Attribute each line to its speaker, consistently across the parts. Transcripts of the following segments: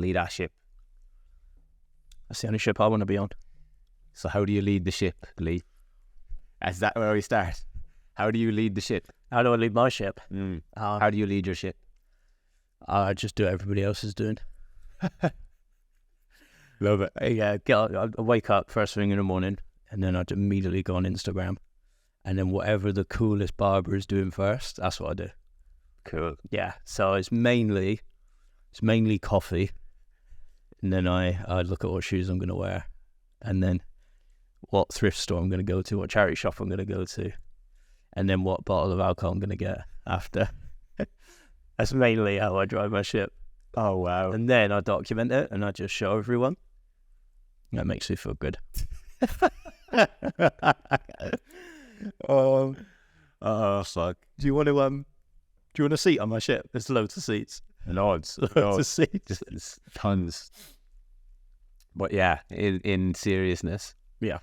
Speaker 1: lead our ship.
Speaker 2: That's the only ship I want to be on.
Speaker 1: So how do you lead the ship, Leigh? Is that where we start? How do you lead the ship?
Speaker 2: How do I lead my ship?
Speaker 1: How do you lead your ship?
Speaker 2: I just do what everybody else is doing.
Speaker 1: Love it.
Speaker 2: I wake up first thing in the morning, and then I'd immediately go on Instagram, and then whatever the coolest barber is doing first, that's what I do.
Speaker 1: Cool.
Speaker 2: Yeah. So it's mainly coffee, and then I look at what shoes I'm going to wear, and then what thrift store I'm going to go to, what charity shop I'm going to go to, and then what bottle of alcohol I'm going to get after. That's mainly how I drive my ship.
Speaker 1: Oh, wow.
Speaker 2: And then I document it, and I just show everyone. That makes me feel good.
Speaker 1: Fuck.
Speaker 2: Do you want a seat on my ship? There's loads of seats.
Speaker 1: Loads
Speaker 2: Loads of seats.
Speaker 1: Just tons. But yeah, in seriousness.
Speaker 2: Yeah.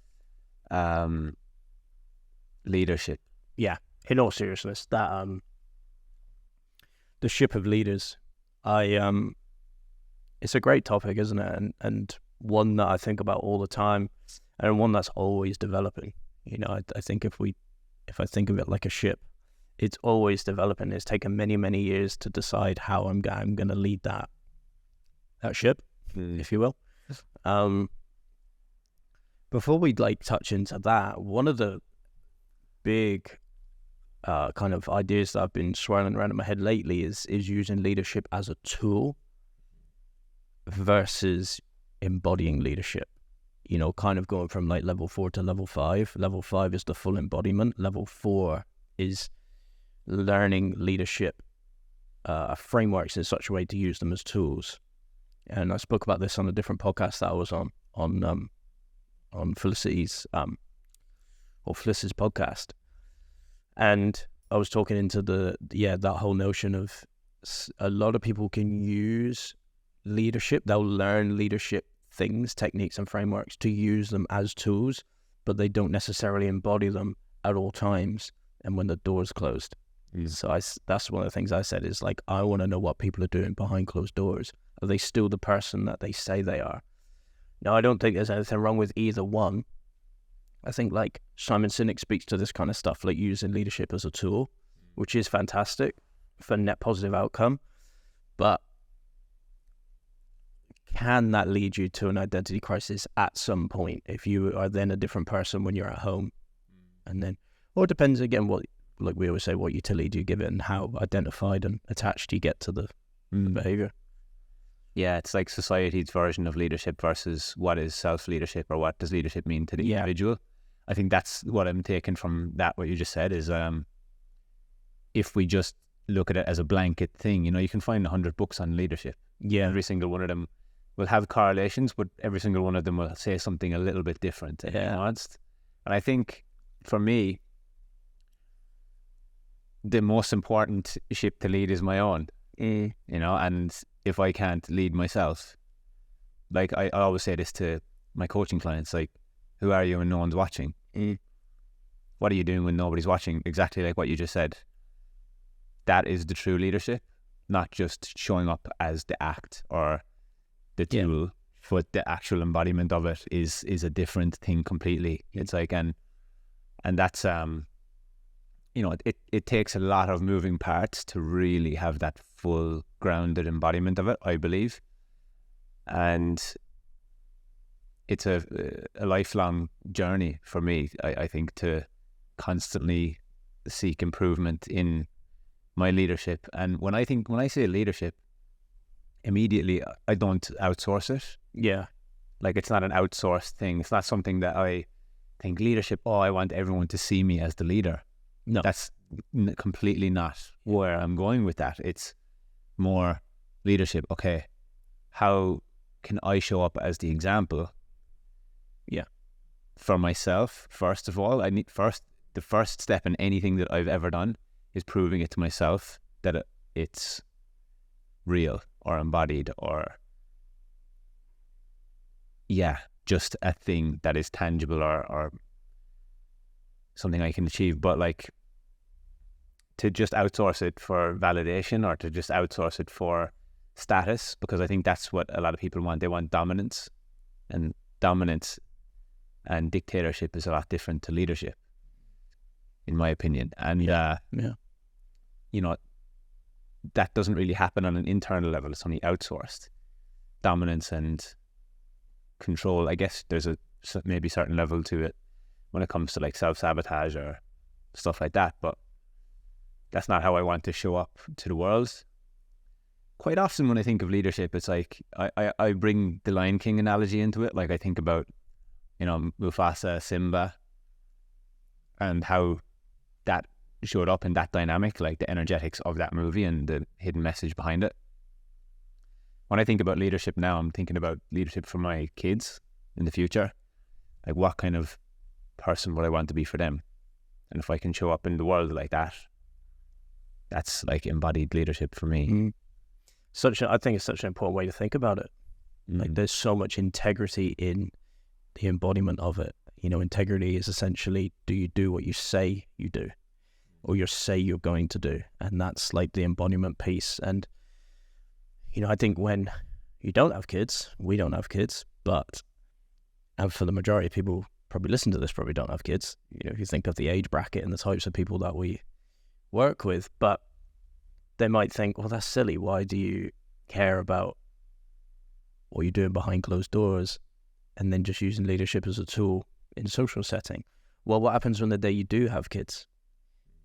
Speaker 1: Leadership.
Speaker 2: Yeah. In all seriousness, that the ship of leaders, it's a great topic, isn't it? And one that I think about all the time, and one that's always developing. You know, I think if I think of it like a ship, it's always developing. It's taken many, many years to decide how I'm going to lead that ship, if you will. Before we touch into that, one of the big kind of ideas that I've been swirling around in my head lately is using leadership as a tool versus embodying leadership. You know, kind of going from level 4 to level 5. Level 5 is the full embodiment. Level 4 is learning leadership frameworks in such a way to use them as tools. And I spoke about this on a different podcast that I was on Felicity's podcast. And I was talking into that whole notion of a lot of people can use leadership. They'll learn leadership things, techniques and frameworks to use them as tools, but they don't necessarily embody them at all times and when the door's closed. So that's one of the things I said is I want to know what people are doing behind closed doors. Are they still the person that they say they are? Now, I don't think there's anything wrong with either one. I think Simon Sinek speaks to this kind of stuff, using leadership as a tool, which is fantastic for net positive outcome. But can that lead you to an identity crisis at some point if you are then a different person when you're at home? And then, or it depends again what, we always say, what utility do you give it and how identified and attached you get to the behavior.
Speaker 1: Yeah, it's like society's version of leadership versus what is self-leadership, or what does leadership mean to the individual. I think that's what I'm taking from that, what you just said, is if we just look at it as a blanket thing, you can find 100 books on leadership.
Speaker 2: Yeah.
Speaker 1: Every single one of them will have correlations, but every single one of them will say something a little bit different and nuanced. And I think, for me, the most important ship to lead is my own. And if I can't lead myself, I always say this to my coaching clients, who are you when no one's watching? What are you doing when nobody's watching? Exactly like what you just said. That is the true leadership, not just showing up as the act or the tool, but the actual embodiment of it is a different thing completely. It's and that's it takes a lot of moving parts to really have that full grounded embodiment of it, I believe. And it's a lifelong journey for me, I think, to constantly seek improvement in my leadership. And when I say leadership, immediately I don't outsource it.
Speaker 2: Yeah.
Speaker 1: It's not an outsourced thing. It's not something that I think leadership, I want everyone to see me as the leader. No. That's completely not where I'm going with that. It's more leadership. Okay, how can I show up as the example?
Speaker 2: Yeah.
Speaker 1: For myself, first of all, the first step in anything that I've ever done is proving it to myself that it's real or embodied or just a thing that is tangible or something I can achieve. But to just outsource it for validation or to just outsource it for status, because I think that's what a lot of people want. They want dominance, and dominance and dictatorship is a lot different to leadership, in my opinion. And you know, that doesn't really happen on an internal level. It's only outsourced. Dominance and control, I guess there's a maybe certain level to it when it comes to like self-sabotage or stuff like that, but that's not how I want to show up to the world. Quite often when I think of leadership, it's like I bring the Lion King analogy into it. Like I think about, you know, Mufasa, Simba, and how that showed up in that dynamic, like the energetics of that movie and the hidden message behind it. When I think about leadership now, I'm thinking about leadership for my kids in the future. Like what kind of person would I want to be for them? And if I can show up in the world like that, that's like embodied leadership for me.
Speaker 2: I think it's such an important way to think about it. Like there's so much integrity in the embodiment of it. You know, integrity is essentially, do you do what you say you do, or you say you're going to do? And that's like the embodiment piece. And, you know, I think when you don't have kids, we don't have kids, but, and for the majority of people probably listen to this, probably don't have kids, you know, if you think of the age bracket and the types of people that we work with, but they might think, well, that's silly. Why do you care about what you're doing behind closed doors and then just using leadership as a tool in a social setting? Well, what happens when the day you do have kids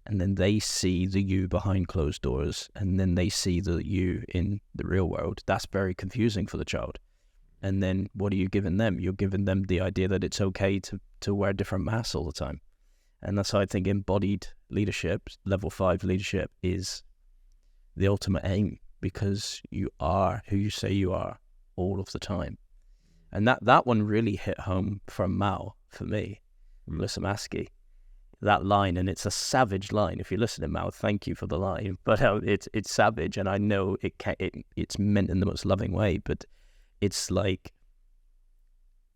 Speaker 2: and then they see the you behind closed doors and then they see the you in the real world? That's very confusing for the child. And then what are you giving them? You're giving them the idea that it's okay to wear different masks all the time. And that's how I think embodied leadership, level 5 leadership, is the ultimate aim, because you are who you say you are all of the time. And that one really hit home from Mal for me, Melissa Maskey. That line, and it's a savage line. If you're listening, Mal, thank you for the line. But it's savage, and I know it's meant in the most loving way. But it's like,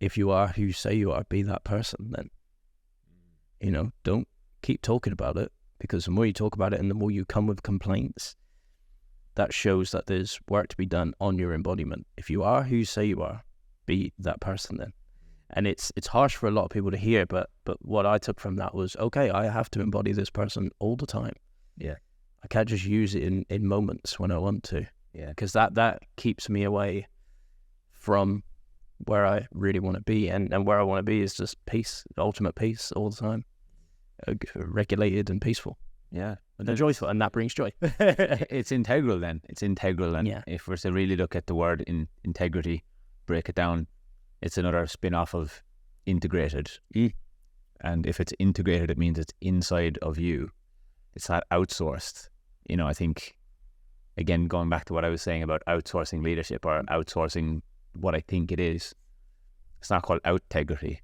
Speaker 2: if you are who you say you are, be that person. Then, you know, don't keep talking about it, because the more you talk about it and the more you come with complaints, that shows that there's work to be done on your embodiment. If you are who you say you are, be that person then. And it's harsh for a lot of people to hear, but what I took from that was, okay, I have to embody this person all the time. Yeah. I can't just use it in moments when I want to. Yeah. Because that keeps me away from where I really want to be. And where I want to be is just peace, ultimate peace all the time. Regulated and peaceful.
Speaker 1: Yeah.
Speaker 2: And joyful, and that brings joy.
Speaker 1: It's integral then. It's integral. And if we're to really look at the word in integrity, break it down, it's another spin-off of integrated. And if it's integrated, it means it's inside of you. It's not outsourced. You know, I think, again, going back to what I was saying about outsourcing leadership or outsourcing what I think it is, it's not called outegrity.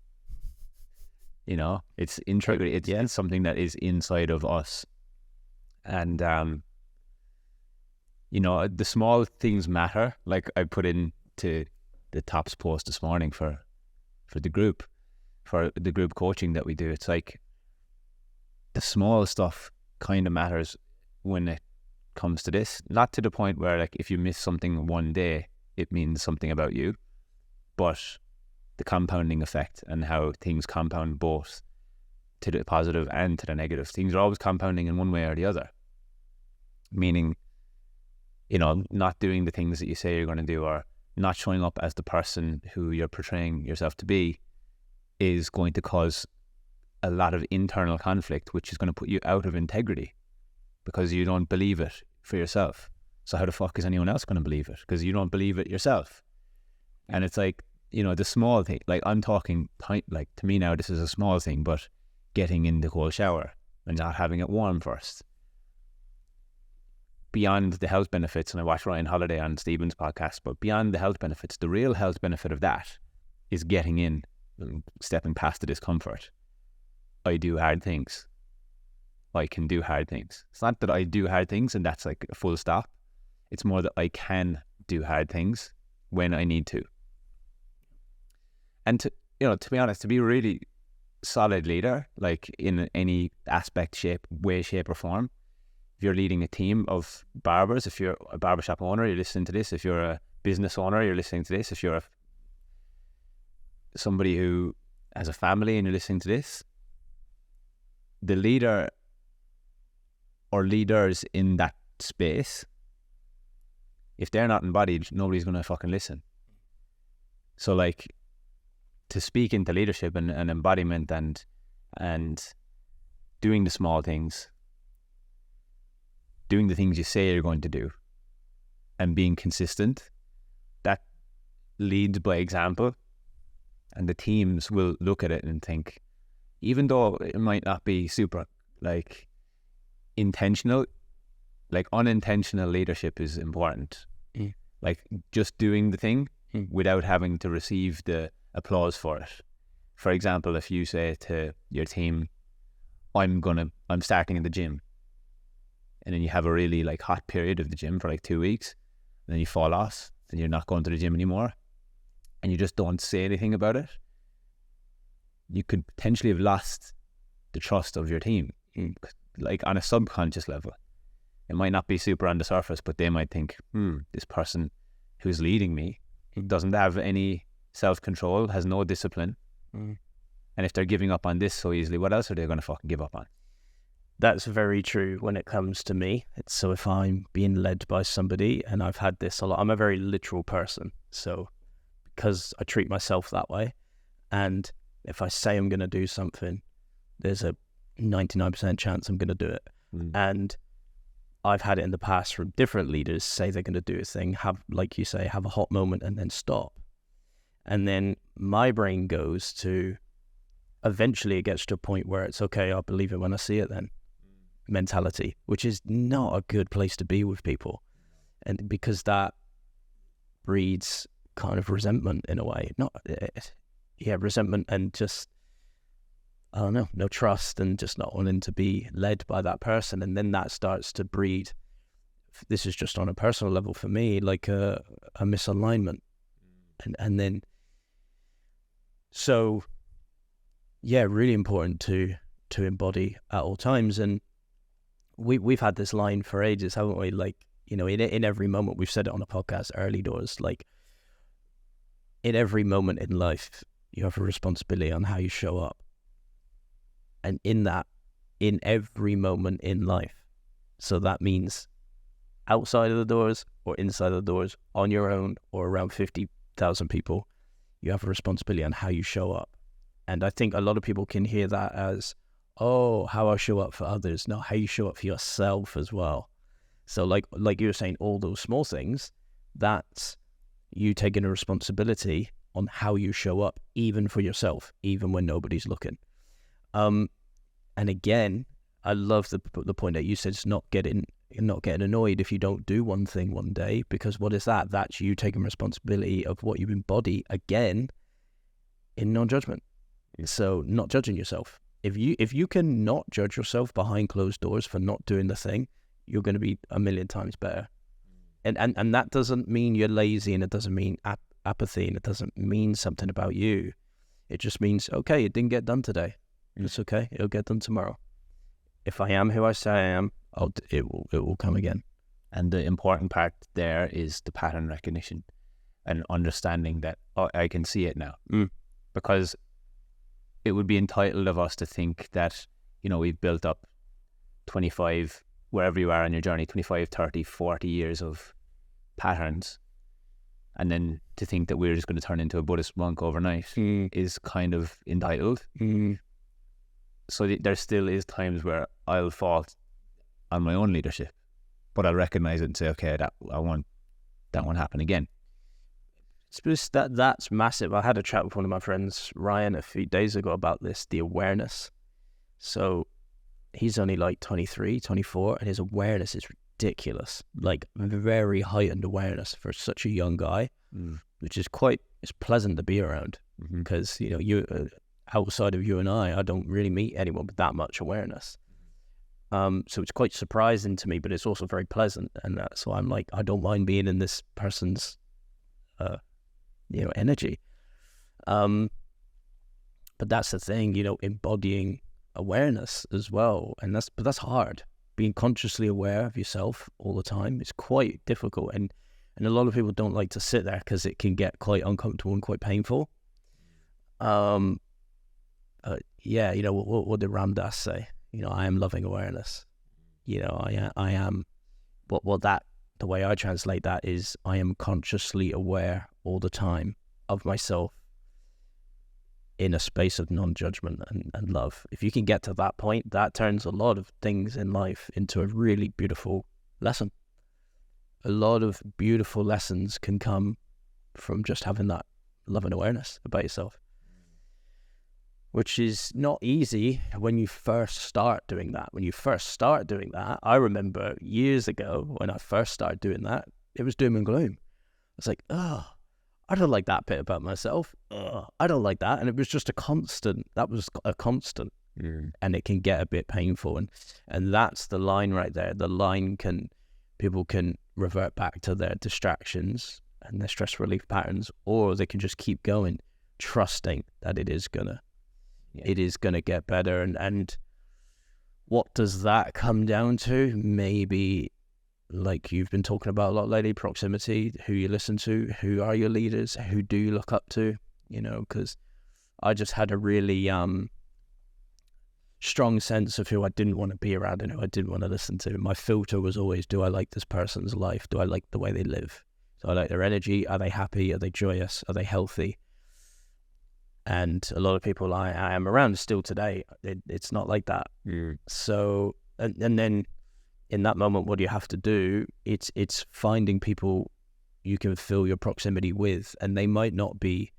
Speaker 1: You know, it's integrity. It's something that is inside of us. And, you know, the small things matter. Like I put into the tops post this morning for the group coaching that we do. It's like the small stuff kind of matters when it comes to this. Not to the point where, like, if you miss something one day, it means something about you, but the compounding effect and how things compound both to the positive and to the negative. Things are always compounding in one way or the other. Meaning, you know, not doing the things that you say you're going to do, or not showing up as the person who you're portraying yourself to be, is going to cause a lot of internal conflict, which is going to put you out of integrity because you don't believe it for yourself. So how the fuck is anyone else going to believe it? Because you don't believe it yourself. And it's like, you know, the small thing, like I'm talking, like to me now, this is a small thing, but getting in the cold shower and not having it warm first. Beyond the health benefits, and I watched Ryan Holiday on Stephen's podcast, but beyond the health benefits, the real health benefit of that is getting in, stepping past the discomfort. I do hard things. I can do hard things. It's not that I do hard things and that's like a full stop. It's more that I can do hard things when I need to. And to be honest, to be a really solid leader, like in any aspect, way, shape or form, if you're leading a team of barbers, if you're a barbershop owner, you're listening to this. If you're a business owner, you're listening to this. If you're somebody who has a family and you're listening to this, the leader or leaders in that space, if they're not embodied, nobody's going to fucking listen. So like, to speak into leadership and embodiment and doing the small things, doing the things you say you're going to do, and being consistent, that leads by example. And the teams will look at it and think, even though it might not be super like intentional, like unintentional leadership is important. Like just doing the thing without having to receive the applause for it. For example, if you say to your team, I'm starting in the gym, and then you have a really like hot period of the gym for like 2 weeks, and then you fall off, then you're not going to the gym anymore, and you just don't say anything about it, you could potentially have lost the trust of your team, like on a subconscious level. It might not be super on the surface, but they might think, this person who's leading me doesn't have any self-control, has no discipline. And if they're giving up on this so easily, what else are they going to fucking give up on?
Speaker 2: That's very true when it comes to me. So if I'm being led by somebody, and I've had this a lot, I'm a very literal person. So because I treat myself that way, and if I say I'm going to do something, there's a 99% chance I'm going to do it. And I've had it in the past from different leaders say they're going to do a thing, have, like you say, have a hot moment and then stop. And then my brain goes to, eventually it gets to a point where it's okay, I'll believe it when I see it then mentality, which is not a good place to be with people. And because that breeds kind of resentment in a way, resentment and just, I don't know, no trust and just not wanting to be led by that person. And then that starts to breed, this is just on a personal level for me, like a misalignment. And then, so yeah, really important to embody at all times. And we've had this line for ages, haven't we? Like, you know, in every moment, we've said it on a podcast, Early Doors, like in every moment in life, you have a responsibility on how you show up. And in every moment in life. So that means outside of the doors or inside of the doors, on your own or around 50,000 people, you have a responsibility on how you show up. And I think a lot of people can hear that as, oh, how I show up for others. No, how you show up for yourself as well. So like you were saying, all those small things, that's you taking a responsibility on how you show up, even for yourself, even when nobody's looking. And again, I love the point that you said, it's not getting annoyed if you don't do one thing one day, because what is that? That's you taking responsibility of what you embody, again, in non-judgment. So not judging yourself. If you can not judge yourself behind closed doors for not doing the thing, you're going to be a million times better. And that doesn't mean you're lazy, and it doesn't mean apathy, and it doesn't mean something about you. It just means, okay, it didn't get done today. It's okay. It'll get done tomorrow. If I am who I say I am, it will come again.
Speaker 1: And the important part there is the pattern recognition and understanding that, oh, I can see it now. Because it would be entitled of us to think that, you know, we've built up 25, wherever you are on your journey, 25, 30, 40 years of patterns. And then to think that we're just going to turn into a Buddhist monk overnight is kind of entitled. So there still is times where I'll fault on my own leadership, but I'll recognize it and say, okay, I want that won't happen again.
Speaker 2: That's massive. I had a chat with one of my friends, Ryan, a few days ago about this, the awareness. So he's only like 23, 24, and his awareness is ridiculous. Like very heightened awareness for such a young guy, which is it's pleasant to be around, because, you know, you outside of you and I don't really meet anyone with that much awareness. So it's quite surprising to me, but it's also very pleasant. And so I'm like, I don't mind being in this person's, energy. But that's the thing, you know, embodying awareness as well. And that's hard, being consciously aware of yourself all the time is quite difficult, and a lot of people don't like to sit there because it can get quite uncomfortable and quite painful. Yeah, you know, what did Ram Dass say? You know, I am loving awareness. You know, I am. The way I translate that is I am consciously aware all the time of myself in a space of non-judgment and love. If you can get to that point, that turns a lot of things in life into a really beautiful lesson. A lot of beautiful lessons can come from just having that love and awareness about yourself, which is not easy when you first start doing that. When you first start doing that, I remember years ago when I first started doing that, it was doom and gloom. It's like, oh, I don't like that bit about myself. I don't like that. And it was just a constant. That was a constant. And it can get a bit painful. And that's the line right there. The line people can revert back to their distractions and their stress relief patterns, or they can just keep going, trusting that it is gonna get better. And what does that come down to? Maybe, like you've been talking about a lot lately, proximity, who you listen to, who are your leaders, who do you look up to, you know, because I just had a really strong sense of who I didn't want to be around and who I didn't want to listen to. My filter was always, do I like this person's life? Do I like the way they live? Do I like their energy? Are they happy? Are they joyous? Are they healthy? And a lot of people I am around still today, it's not like that. So, and then in that moment, what do you have to do? It's finding people you can feel your proximity with, and they might not be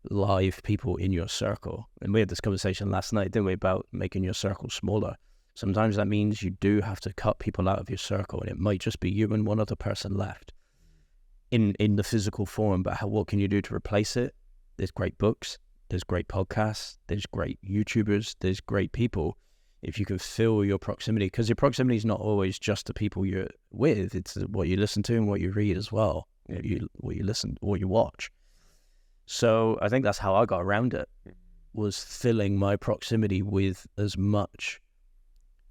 Speaker 2: live people in your circle. And we had this conversation last night, didn't we, about making your circle smaller. Sometimes that means you do have to cut people out of your circle, and it might just be you and one other person left in the physical form. But what can you do to replace it? There's great books, there's great podcasts, there's great YouTubers, there's great people. If you can feel your proximity, because your proximity is not always just the people you're with, it's what you listen to and what you read as well, what you listen, what you watch. So I think that's how I got around it, was filling my proximity with as much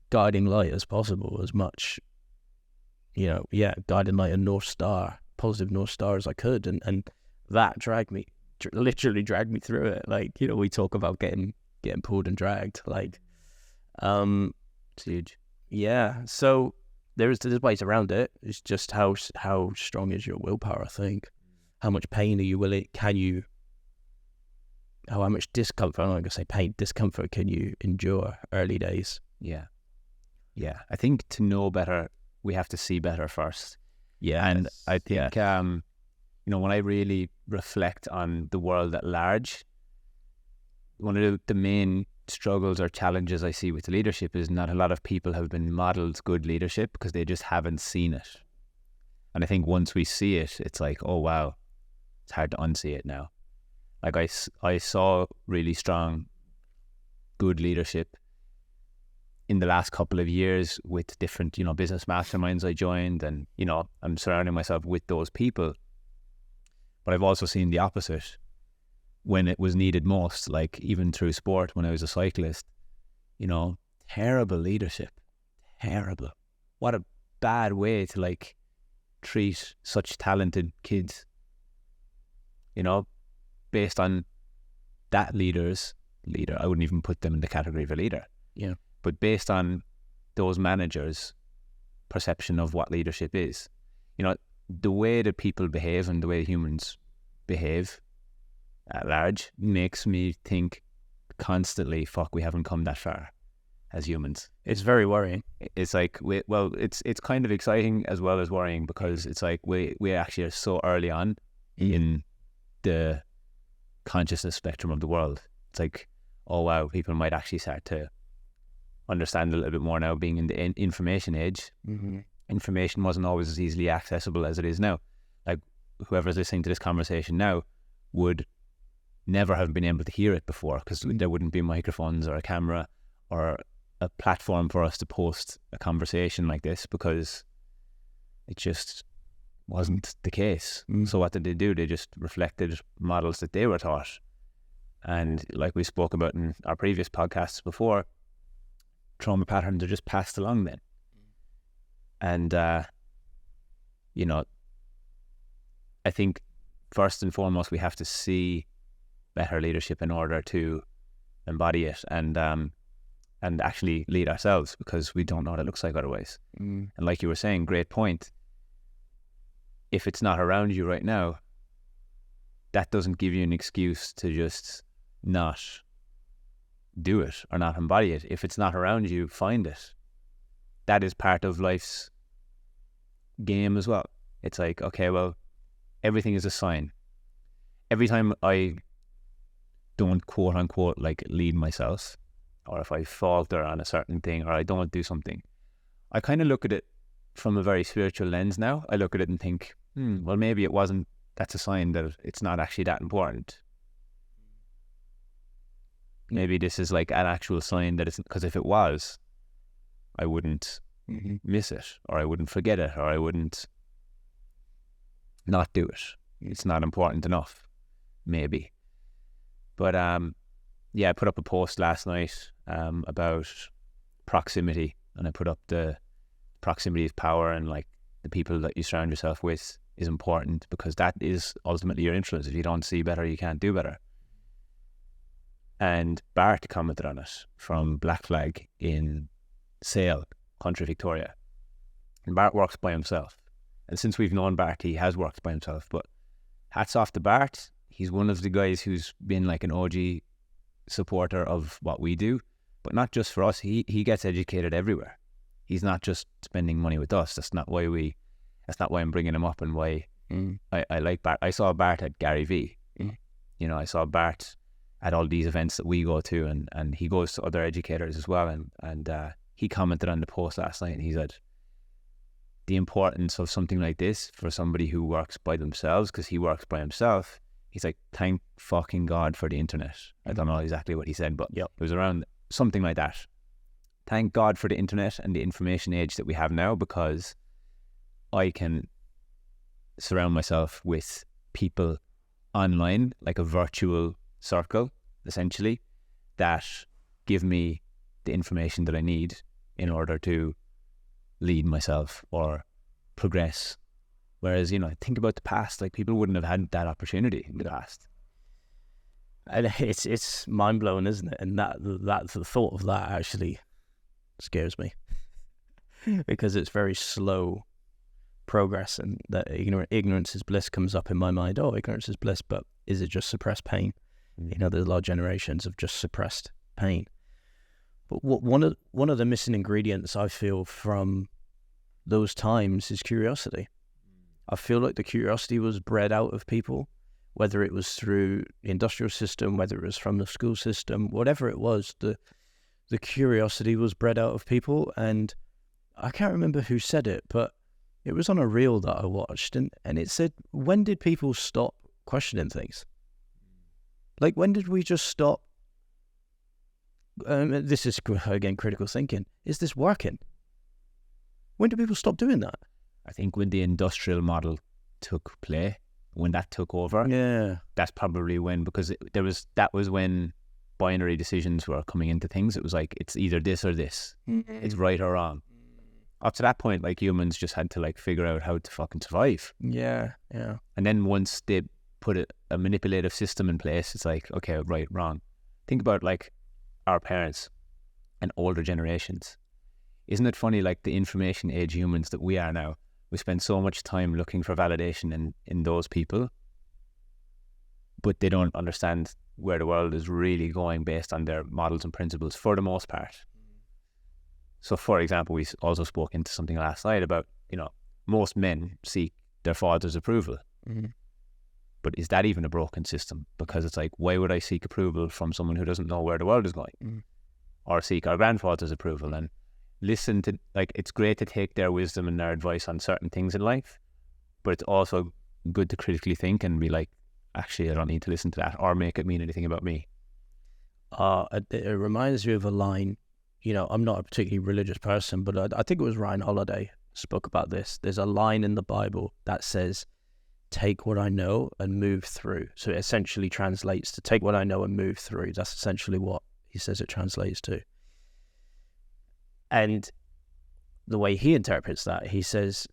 Speaker 2: guiding light as possible, as much, guiding light and North Star, positive North Star as I could. And that literally dragged me through it. Like, we talk about getting pulled and dragged, like, it's huge. Yeah. So there's ways around it. It's just how strong is your willpower, I think. How much pain are you willing, how much discomfort, I'm not going to say pain, discomfort can you endure early days? Yeah.
Speaker 1: Yeah. I think to know better, we have to see better first.
Speaker 2: Yeah.
Speaker 1: And I think, when I really reflect on the world at large, one of the main struggles or challenges I see with leadership is not a lot of people have been modeled good leadership because they just haven't seen it. And I think once we see it, it's like, oh wow, it's hard to unsee it now. Like I saw really strong, good leadership in the last couple of years with different, business masterminds I joined, and, I'm surrounding myself with those people. But I've also seen the opposite when it was needed most, like even through sport when I was a cyclist, terrible leadership, terrible. What a bad way to treat such talented kids, based on that leader. I wouldn't even put them in the category of a leader.
Speaker 2: Yeah.
Speaker 1: But based on those managers' perception of what leadership is, the way that people behave and the way humans behave at large makes me think constantly, fuck, we haven't come that far as humans.
Speaker 2: It's very worrying.
Speaker 1: It's like, it's kind of exciting as well as worrying, because it's like we actually are so early on in the consciousness spectrum of the world. It's like, oh wow, people might actually start to understand a little bit more now, being in the information age. Mm-hmm. Information wasn't always as easily accessible as it is now. Like, whoever's listening to this conversation now would never have been able to hear it before, because there wouldn't be microphones or a camera or a platform for us to post a conversation like this, because it just wasn't the case. So what did they do? They just reflected models that they were taught. And like we spoke about in our previous podcasts before, trauma patterns are just passed along then. And, you know, I think first and foremost, we have to see better leadership in order to embody it and actually lead ourselves, because we don't know what it looks like otherwise. And like you were saying, great point. If it's not around you right now, that doesn't give you an excuse to just not do it or not embody it. If it's not around you, find it. That is part of life's game as well. It's like, okay, well, everything is a sign. Every time I don't quote unquote like lead myself, or if I falter on a certain thing, or I don't do something, I kind of look at it from a very spiritual lens now. I look at it and think, well, maybe it wasn't, that's a sign that it's not actually that important. Maybe this is like an actual sign that it's, because if it was, I wouldn't miss it, or I wouldn't forget it, or I wouldn't not do it. It's not important enough, maybe. But yeah, I put up a post last night about proximity, and I put up the proximity of power, and like the people that you surround yourself with is important, because that is ultimately your influence. If you don't see better, you can't do better. And Bart commented on it from Black Flag in Sale, Country Victoria. And Bart works by himself. And since we've known Bart, he has worked by himself. But hats off to Bart. He's one of the guys who's been like an OG supporter of what we do. But not just for us. He gets educated everywhere. He's not just spending money with us. That's not why I'm bringing him up, and why I like Bart. I saw Bart at Gary V. You know, I saw Bart at all these events that we go to, and he goes to other educators as well. And he commented on the post last night, and he said the importance of something like this for somebody who works by themselves, because he works by himself. He's like, thank fucking God for the internet. I don't know exactly what he said, but it was around something like that. Thank God for the internet and the information age that we have now, because I can surround myself with people online, like a virtual circle, essentially, that give me the information that I need in order to lead myself or progress. Whereas, you know, think about the past, like people wouldn't have had that opportunity in the past.
Speaker 2: And it's mind blowing, isn't it? And that the thought of that actually scares me because it's very slow progress, and that ignorance is bliss comes up in my mind. Oh, ignorance is bliss, but is it just suppressed pain? You know, there's a lot of generations of just suppressed pain. But one of the missing ingredients I feel from those times is curiosity. I feel like the curiosity was bred out of people, whether it was through the industrial system, whether it was from the school system, whatever it was, the curiosity was bred out of people. And I can't remember who said it, but it was on a reel that I watched, and it said, when did people stop questioning things? Like, when did we just stop? This is, again, critical thinking. Is this working? When did people stop doing that?
Speaker 1: I think when the industrial model took play, when that took over, that's probably when, because that was when binary decisions were coming into things. It was like, it's either this or this. It's right or wrong. Up to that point, like, humans just had to like figure out how to fucking survive.
Speaker 2: Yeah.
Speaker 1: And then once they put a manipulative system in place, it's like, okay, right, wrong. Think about like our parents and older generations. Isn't it funny, like the information age humans that we are now, we spend so much time looking for validation in those people, but they don't understand where the world is really going based on their models and principles for the most part. So, for example, we also spoke into something last night about, you know, most men seek their father's approval. But is that even a broken system? Because it's like, why would I seek approval from someone who doesn't know where the world is going? Or seek our grandfather's approval and listen to, like, it's great to take their wisdom and their advice on certain things in life, but it's also good to critically think and be like, actually, I don't need to listen to that or make it mean anything about me.
Speaker 2: It reminds me of a line. You know, I'm not a particularly religious person, but I think it was Ryan Holiday spoke about this. There's a line in the Bible that says, take what I know and move through. So it essentially translates to take what I know and move through. That's essentially what he says it translates to. And the way he interprets that, he says,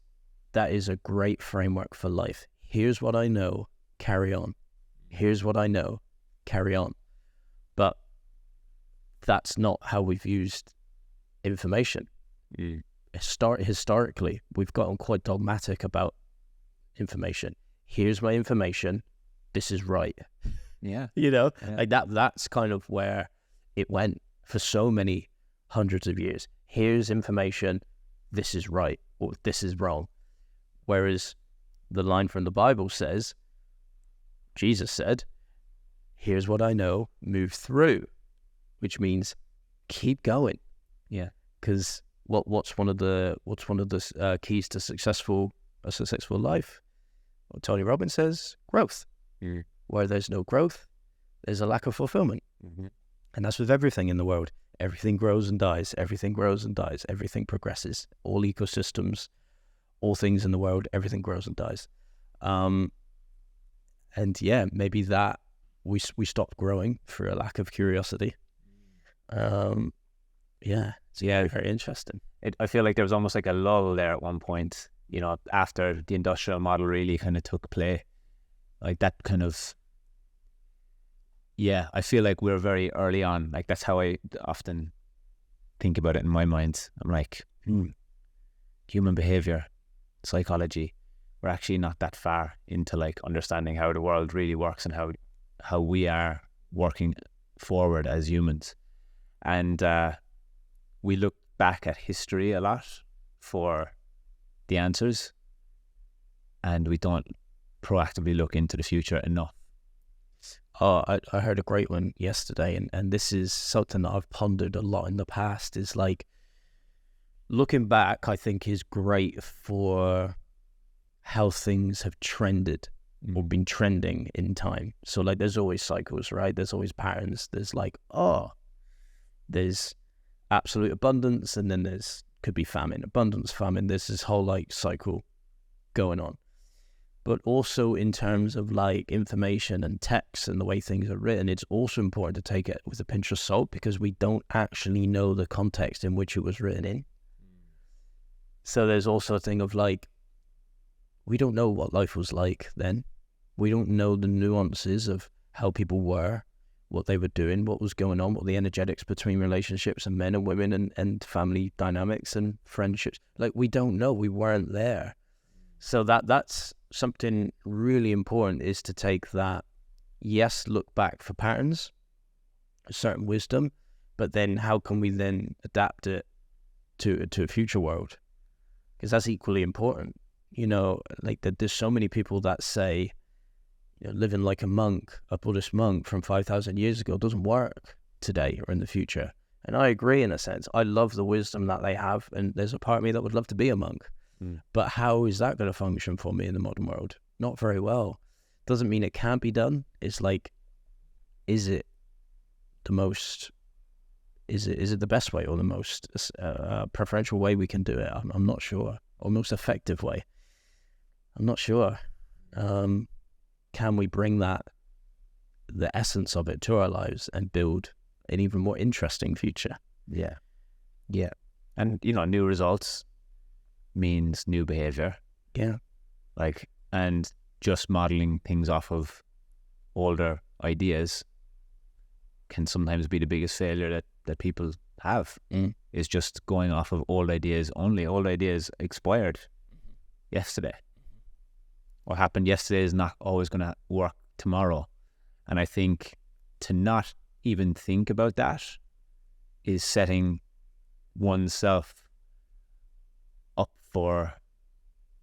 Speaker 2: that is a great framework for life. Here's what I know, carry on. Here's what I know, carry on. But that's not how we've used information. Historically, we've gotten quite dogmatic about information. Here's my information, this is right.
Speaker 1: Yeah.
Speaker 2: Like that's kind of where it went for so many hundreds of years. Here's information, this is right, or this is wrong. Whereas the line from the Bible says, Jesus said, here's what I know, move through, which means keep going.
Speaker 1: Yeah.
Speaker 2: Because what's one of the keys to a successful life? Well, Tony Robbins says growth. Where there's no growth, there's a lack of fulfillment. And that's with everything in the world. Everything grows and dies. Everything grows and dies. Everything progresses. All ecosystems, all things in the world, everything grows and dies. And yeah, maybe that we stopped growing for a lack of curiosity. Yeah, it's very interesting.
Speaker 1: I feel like there was almost like a lull there at one point, after the industrial model really kind of took play. Like that kind of, I feel like we're very early on. Like that's how I often think about it in my mind. I'm like, human behavior, psychology, we're actually not that far into like understanding how the world really works and how we are working forward as humans. And we look back at history a lot for the answers, and we don't proactively look into the future enough.
Speaker 2: Oh, I heard a great one yesterday, and this is something that I've pondered a lot in the past, is like, looking back, I think is great for how things have trended or been trending in time. So like there's always cycles, right? There's always patterns. There's like, there's absolute abundance, and then there's could be famine, abundance, famine. There's this whole like cycle going on. But also in terms of like information and text and the way things are written, it's also important to take it with a pinch of salt, because we don't actually know the context in which it was written in. So there's also a thing of like, we don't know what life was like then. We don't know the nuances of how people were, what they were doing, what was going on, what the energetics between relationships and men and women and family dynamics and friendships. Like, we don't know. We weren't there. So that's something really important, is to take that, yes, look back for patterns, a certain wisdom, but then how can we then adapt it to a future world? Because that's equally important. Like there's so many people that say, living like a monk, a Buddhist monk from 5,000 years ago doesn't work today or in the future. And I agree in a sense. I love the wisdom that they have, and there's a part of me that would love to be a monk. But how is that going to function for me in the modern world? Not very well. Doesn't mean it can't be done. It's like, is it the most, is it the best way or the most preferential way we can do it? I'm not sure. Or most effective way. I'm not sure. Can we bring the essence of it to our lives and build an even more interesting future?
Speaker 1: Yeah. And new results means new behavior. And just modeling things off of older ideas can sometimes be the biggest failure that people have. Is just going off of old ideas only. Old ideas expired yesterday. What happened yesterday is not always going to work tomorrow. And I think to not even think about that is setting oneself up for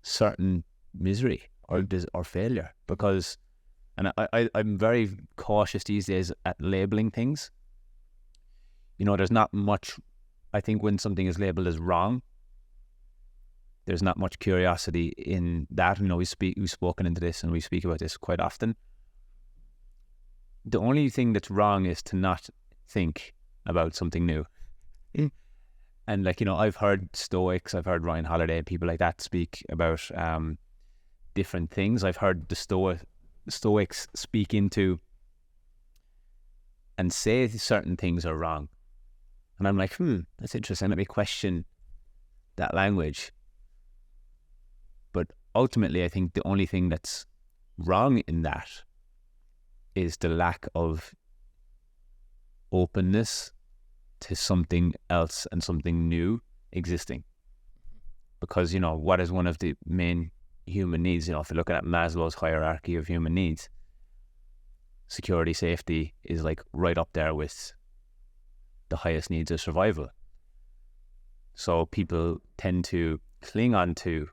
Speaker 1: certain misery or failure. Because, and I'm very cautious these days at labeling things. There's not much, I think when something is labeled as wrong, there's not much curiosity in that. We've spoken into this and we speak about this quite often. The only thing that's wrong is to not think about something new. And I've heard Stoics, I've heard Ryan Holiday, people like that speak about different things. I've heard the Stoics speak into and say certain things are wrong. And I'm like, that's interesting. Let me question that language. But ultimately, I think the only thing that's wrong in that is the lack of openness to something else and something new existing. Because, what is one of the main human needs? If you're looking at Maslow's hierarchy of human needs, security, safety is like right up there with the highest needs of survival. So people tend to cling on to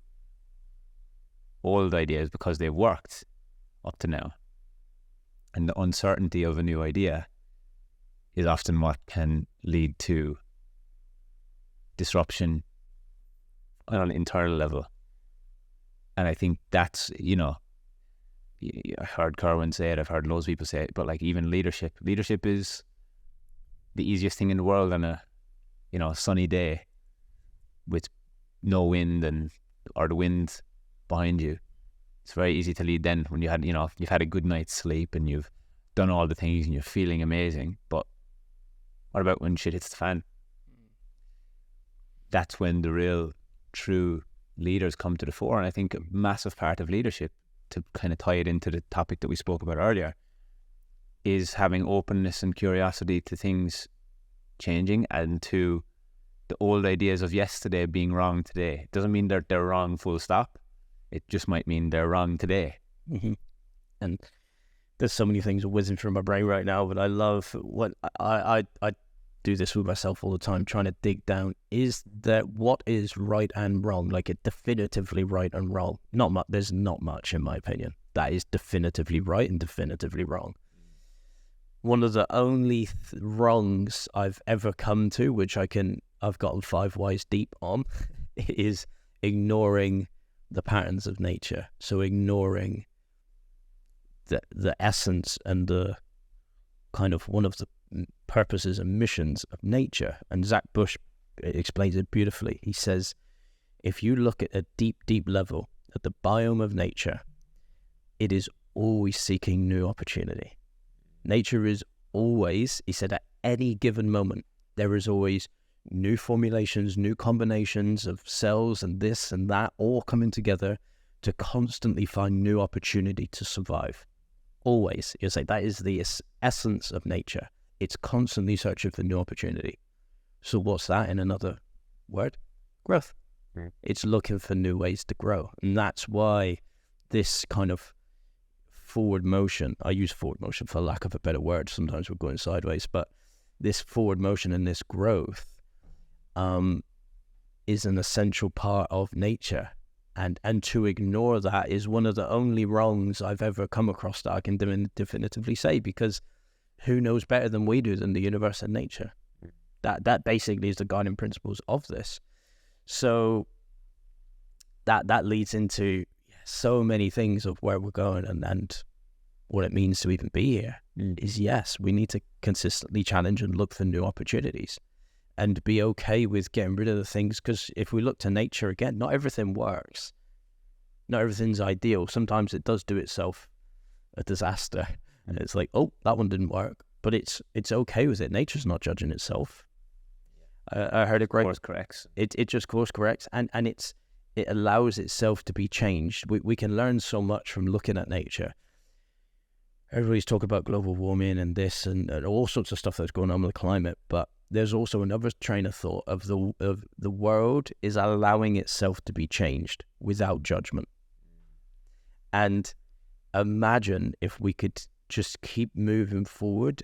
Speaker 1: old ideas because they've worked up to now. And the uncertainty of a new idea is often what can lead to disruption on an internal level. And I think that's, I heard Kerwin say it, I've heard loads of people say it, but like even leadership is the easiest thing in the world on a, sunny day with no wind or the wind behind you. It's very easy to lead then when you've had a good night's sleep and you've done all the things and you're feeling amazing. But what about when shit hits the fan? That's when the real true leaders come to the fore. And I think a massive part of leadership, to kind of tie it into the topic that we spoke about earlier, is having openness and curiosity to things changing and to the old ideas of yesterday being wrong today. It doesn't mean they're wrong full stop. It just might mean they're wrong today.
Speaker 2: Mm-hmm. And there's so many things whizzing through my brain right now, but I love what I do this with myself all the time, trying to dig down. Is that what is right and wrong? Like it definitively right and wrong. There's not much, in my opinion, that is definitively right and definitively wrong. One of the only wrongs I've ever come to, which I've gotten 5 whys deep on, is ignoring the patterns of nature. So ignoring the essence and the kind of one of the purposes and missions of nature. And Zach Bush explains it beautifully. He says, if you look at a deep, deep level at the biome of nature, it is always seeking new opportunity. Nature is always, he said, at any given moment, there is always new formulations, new combinations of cells and this and that all coming together to constantly find new opportunity to survive. Always. You say that is the essence of nature. It's constantly searching for new opportunity. So what's that in another word? Growth. Mm. It's looking for new ways to grow. And that's why this kind of forward motion, I use forward motion for lack of a better word, sometimes we're going sideways, but this forward motion and this growth is an essential part of nature. And to ignore that is one of the only wrongs I've ever come across that I can definitively say, because who knows better than we do than the universe and nature? That basically is the guiding principles of this. So that leads into so many things of where we're going and what it means to even be here. Is yes, we need to consistently challenge and look for new opportunities and be okay with getting rid of the things, because if we look to nature again, not everything works. Not everything's ideal. Sometimes it does do itself a disaster. And it's like, oh, that one didn't work. But it's okay with it. Nature's not judging itself. I heard a great...
Speaker 1: Course corrects.
Speaker 2: It just course corrects. And it allows itself to be changed. We can learn so much from looking at nature. Everybody's talking about global warming and this and all sorts of stuff that's going on with the climate. But there's also another train of thought of the world is allowing itself to be changed without judgment. And imagine if we could just keep moving forward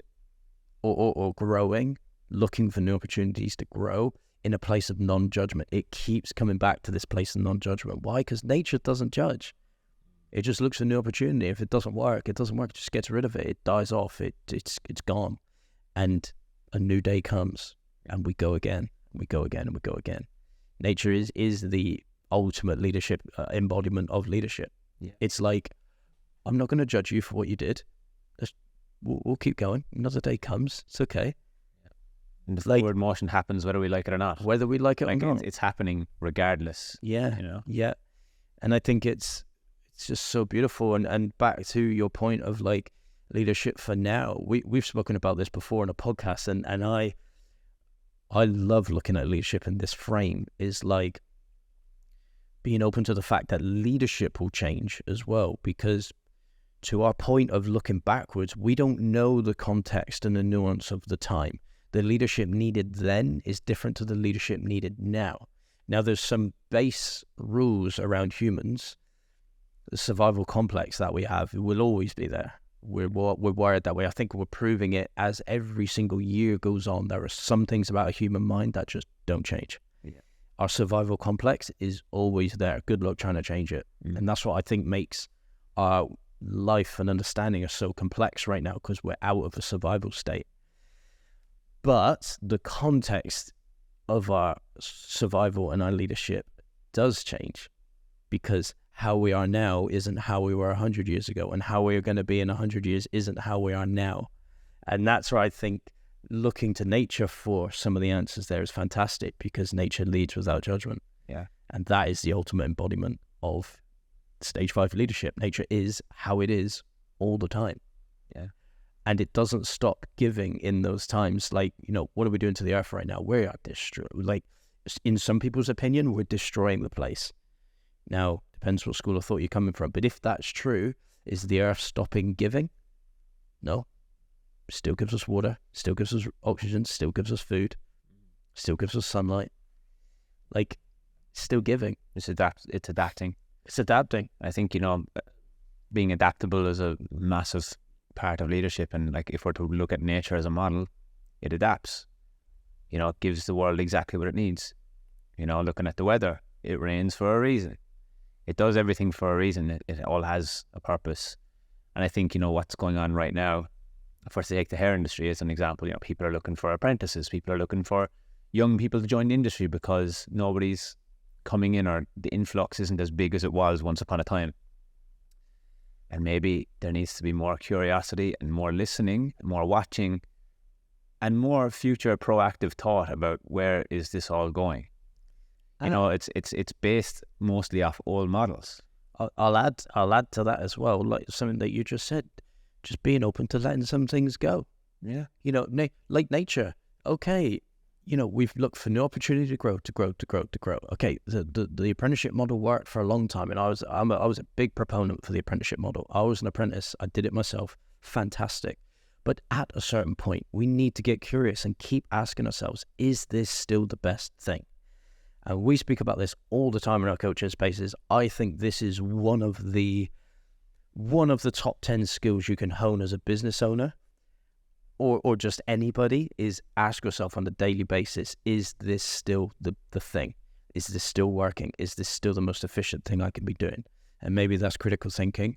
Speaker 2: or growing, looking for new opportunities to grow in a place of non-judgment. It keeps coming back to this place of non-judgment. Why? Because nature doesn't judge. It just looks for new opportunity. If it doesn't work, it doesn't work. It just gets rid of it. It dies off. It's gone. And a new day comes and we go again, we go again, and we go again. Nature is the ultimate leadership, embodiment of leadership. Yeah. It's like, I'm not going to judge you for what you did. We'll keep going. Another day comes. It's okay.
Speaker 1: And the forward motion happens whether we like it or not.
Speaker 2: Whether we like it or not.
Speaker 1: It's happening regardless.
Speaker 2: Yeah. Yeah. And I think it's just so beautiful. And back to your point of like leadership for now, we've spoken about this before in a podcast, and I love looking at leadership in this frame. Is like, being open to the fact that leadership will change as well, because to our point of looking backwards, we don't know the context and the nuance of the time. The leadership needed then is different to the leadership needed now. Now, there's some base rules around humans. The survival complex that we have will always be there. We're wired that way. I think we're proving it as every single year goes on. There are some things about a human mind that just don't change. Yeah. Our survival complex is always there. Good luck trying to change it. And that's what I think makes our life and understanding are so complex right now, because we're out of a survival state. But the context of our survival and our leadership does change, because how we are now isn't how we were 100 years ago, and how we are going to be in 100 years isn't how we are now. And that's where I think looking to nature for some of the answers there is fantastic, because nature leads without judgment.
Speaker 1: Yeah.
Speaker 2: And that is the ultimate embodiment of stage 5 leadership. Nature is how it is all the time.
Speaker 1: Yeah.
Speaker 2: And it doesn't stop giving in those times. Like, what are we doing to the earth right now? We are like, in some people's opinion, we're destroying the place. Now, depends what school of thought you're coming from. But if that's true, is the earth stopping giving? No. Still gives us water, still gives us oxygen, still gives us food, still gives us sunlight. Like, still giving.
Speaker 1: It's adapting.
Speaker 2: It's adapting.
Speaker 1: I think, being adaptable is a massive part of leadership. And like, if we're to look at nature as a model, it adapts. It gives the world exactly what it needs. Looking at the weather, it rains for a reason. It does everything for a reason. It all has a purpose. And I think, what's going on right now, if I take the hair industry as an example, people are looking for apprentices. People are looking for young people to join the industry because nobody's coming in, or the influx isn't as big as it was once upon a time. And maybe there needs to be more curiosity and more listening, more watching, and more future proactive thought about where is this all going. It's based mostly off old models.
Speaker 2: I'll add to that as well, like something that you just said, just being open to letting some things go.
Speaker 1: Yeah.
Speaker 2: Like nature. Okay, we've looked for new opportunity to grow. Okay, the apprenticeship model worked for a long time, and I was a big proponent for the apprenticeship model. I was an apprentice. I did it myself. Fantastic. But at a certain point, we need to get curious and keep asking ourselves, is this still the best thing? And we speak about this all the time in our coaching spaces. I think this is one of the top 10 skills you can hone as a business owner, or just anybody, is ask yourself on a daily basis, is this still the thing? Is this still working? Is this still the most efficient thing I can be doing? And maybe that's critical thinking.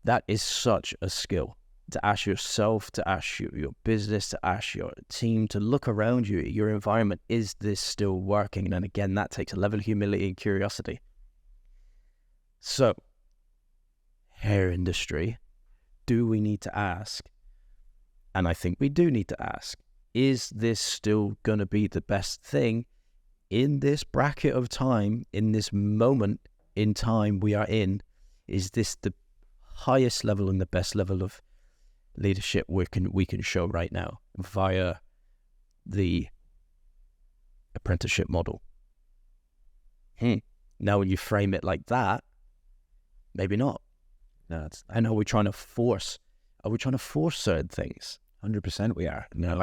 Speaker 2: That is such a skill. To ask yourself, to ask your business, to ask your team, to look around you, your environment, is this still working? And again, that takes a level of humility and curiosity. So, hair industry, do we need to ask? And I think we do need to ask, is this still going to be the best thing in this bracket of time, in this moment in time we are in? Is this the highest level and the best level of leadership we can show right now via the apprenticeship model? Now, when you frame it like that, maybe not.
Speaker 1: No,
Speaker 2: and are we trying to force certain things?
Speaker 1: 100% we are. No,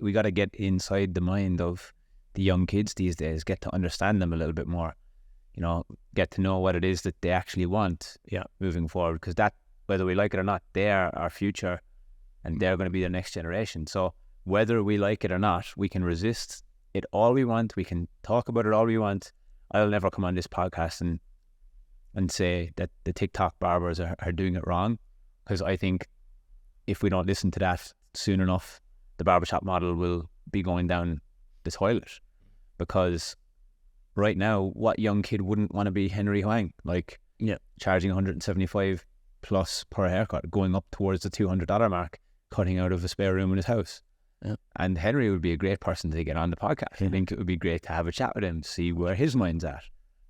Speaker 1: we got to get inside the mind of the young kids these days, get to understand them a little bit more, get to know what it is that they actually want moving forward, because that, whether we like it or not, they are our future, and they're going to be the next generation. So whether we like it or not, we can resist it all we want. We can talk about it all we want. I'll never come on this podcast and say that the TikTok barbers are doing it wrong, because I think if we don't listen to that soon enough, the barbershop model will be going down the toilet. Because right now, what young kid wouldn't want to be Henry Huang? Charging 175 plus per haircut, going up towards the $200 mark, cutting out of a spare room in his house. Yeah. And Henry would be a great person to get on the podcast. I think it would be great to have a chat with him, see where his mind's at,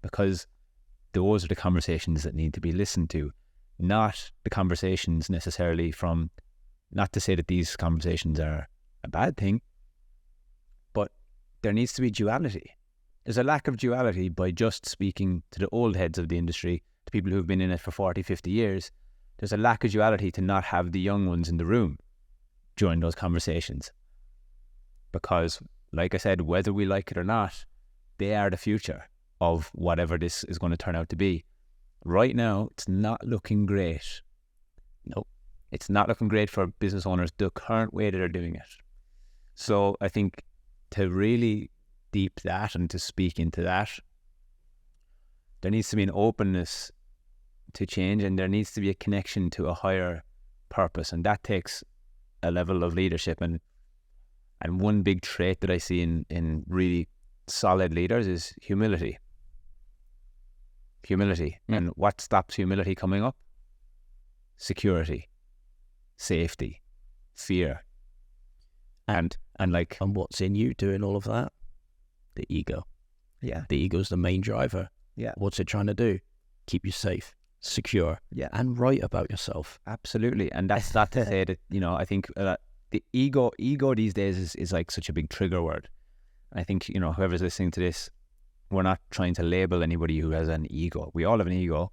Speaker 1: because those are the conversations that need to be listened to, not the conversations necessarily from, not to say that these conversations are a bad thing, but there needs to be duality. there's a lack of duality by just speaking to the old heads of the industry, to people who've been in it for 40, 50 years. There's a lack of duality to not have the young ones in the room during those conversations. Because, like I said, whether we like it or not, they are the future of whatever this is going to turn out to be. Right now, it's not looking great. No, it's not looking great for business owners the current way that they're doing it. So I think to really deep that and to speak into that, there needs to be an openness to change, and there needs to be a connection to a higher purpose, and that takes a level of leadership. And one big trait that I see in really solid leaders is humility. And what stops humility coming up? Security, safety, fear, and
Speaker 2: what's in you doing all of that? The ego.
Speaker 1: Yeah,
Speaker 2: the ego's the main driver.
Speaker 1: Yeah,
Speaker 2: what's it trying to do? Keep you safe, secure,
Speaker 1: yeah,
Speaker 2: and right about yourself.
Speaker 1: Absolutely. And that's not to say that, you know, I think the ego these days is like such a big trigger word. I think, you know, whoever's listening to this, we're not trying to label anybody who has an ego. We all have an ego.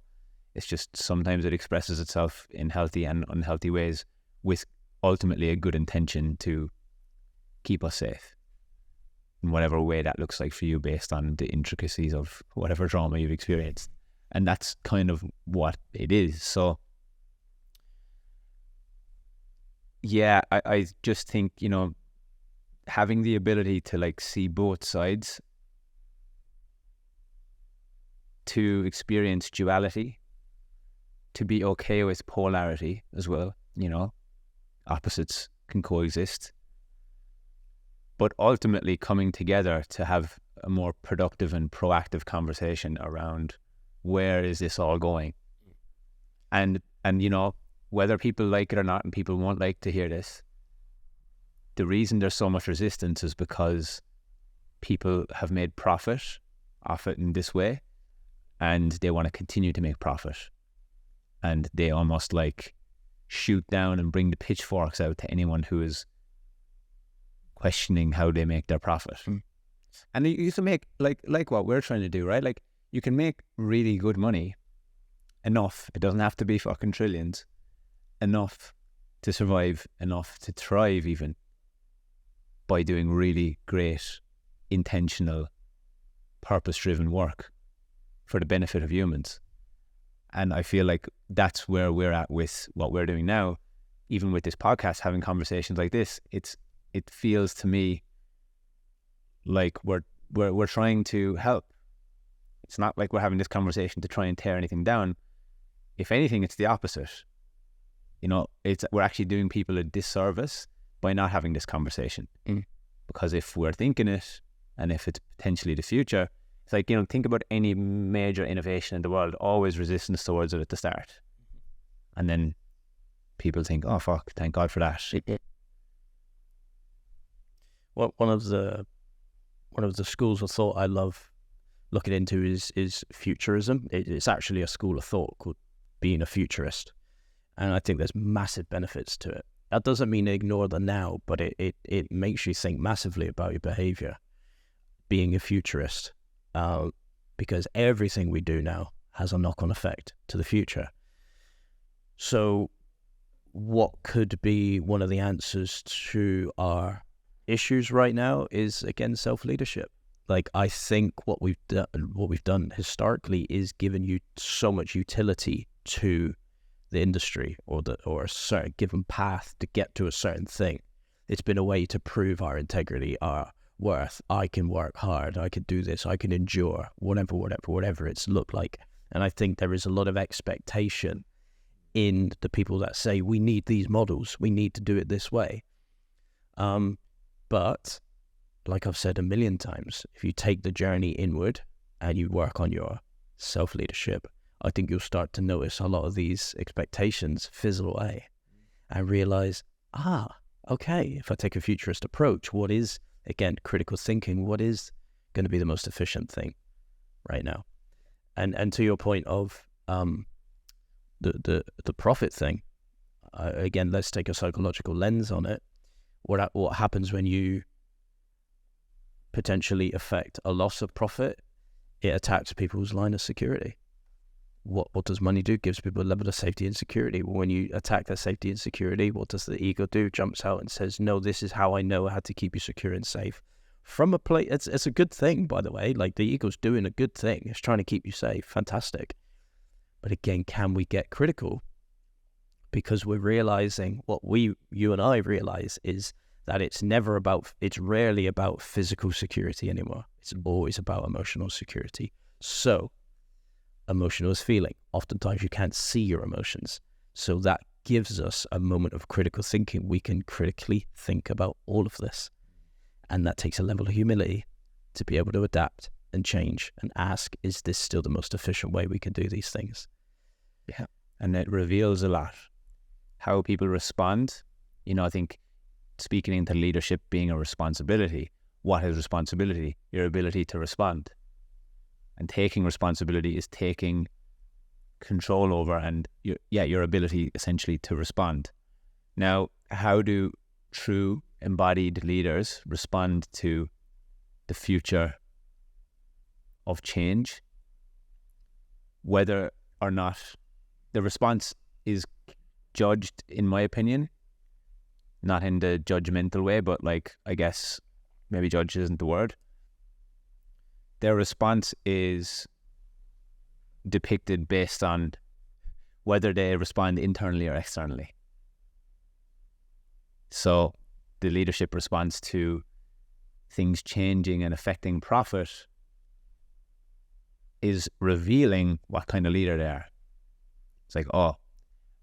Speaker 1: It's just sometimes it expresses itself in healthy and unhealthy ways, with ultimately a good intention to keep us safe in whatever way that looks like for you, based on the intricacies of whatever trauma you've experienced. And that's kind of what it is. So yeah, I just think, you know, having the ability to like see both sides, to experience duality, to be okay with polarity as well, you know, opposites can coexist, but ultimately coming together to have a more productive and proactive conversation around where is this all going. And you know, whether people like it or not, and people won't like to hear this, the reason there's so much resistance is because people have made profit off it in this way, and they want to continue to make profit. And they almost like shoot down and bring the pitchforks out to anyone who is questioning how they make their profit. And you can make like what we're trying to do, right? Like, you can make really good money, enough. It doesn't have to be fucking trillions. Enough to survive, enough to thrive even, by doing really great, intentional, purpose-driven work for the benefit of humans. And I feel like that's where we're at with what we're doing now. Even with this podcast, having conversations like this, it feels to me like we're trying to help. It's not like we're having this conversation to try and tear anything down. If anything, it's the opposite. You know, we're actually doing people a disservice by not having this conversation. Because if we're thinking it, and if it's potentially the future, it's like, you know, think about any major innovation in the world, always resistance towards it at the start. And then people think, oh fuck, thank God for that.
Speaker 2: Well, one of the schools of thought I love looking into is futurism. It's actually a school of thought called being a futurist. And I think there's massive benefits to it. That doesn't mean ignore the now, but it makes you think massively about your behavior, being a futurist, because everything we do now has a knock-on effect to the future. So what could be one of the answers to our issues right now is, again, self-leadership. Like, I think what we've done historically is given you so much utility to the industry, or a certain given path to get to a certain thing. It's been a way to prove our integrity, our worth. I can work hard, I can do this, I can endure, whatever it's looked like. And I think there is a lot of expectation in the people that say, we need these models, we need to do it this way. But like I've said a million times, if you take the journey inward and you work on your self-leadership, I think you'll start to notice a lot of these expectations fizzle away and realize, okay, if I take a futurist approach, what is, again, critical thinking, what is going to be the most efficient thing right now? And to your point of the profit thing, again, let's take a psychological lens on it. What happens when you potentially affect a loss of profit, it attacks people's line of security. What does money do? It gives people a level of safety and security. Well, when you attack their safety and security, what does the ego do? Jumps out and says, no, this is how I know how to keep you secure and safe. From a place, it's a good thing, by the way. Like, the ego's doing a good thing. It's trying to keep you safe. Fantastic. But again, can we get critical? Because we're realizing what you and I realize is that it's rarely about physical security anymore. It's always about emotional security. So, emotional is feeling. Oftentimes you can't see your emotions. So that gives us a moment of critical thinking. We can critically think about all of this. And that takes a level of humility to be able to adapt and change and ask, is this still the most efficient way we can do these things?
Speaker 1: Yeah. And it reveals a lot. How people respond. You know, I think speaking into leadership being a responsibility. What is responsibility? Your ability to respond. And taking responsibility is taking control over and your ability essentially to respond. Now, how do true embodied leaders respond to the future of change? Whether or not the response is judged, in my opinion, not in the judgmental way, but like, I guess maybe judge isn't the word. Their response is depicted based on whether they respond internally or externally. So the leadership response to things changing and affecting profit is revealing what kind of leader they are. It's like, oh,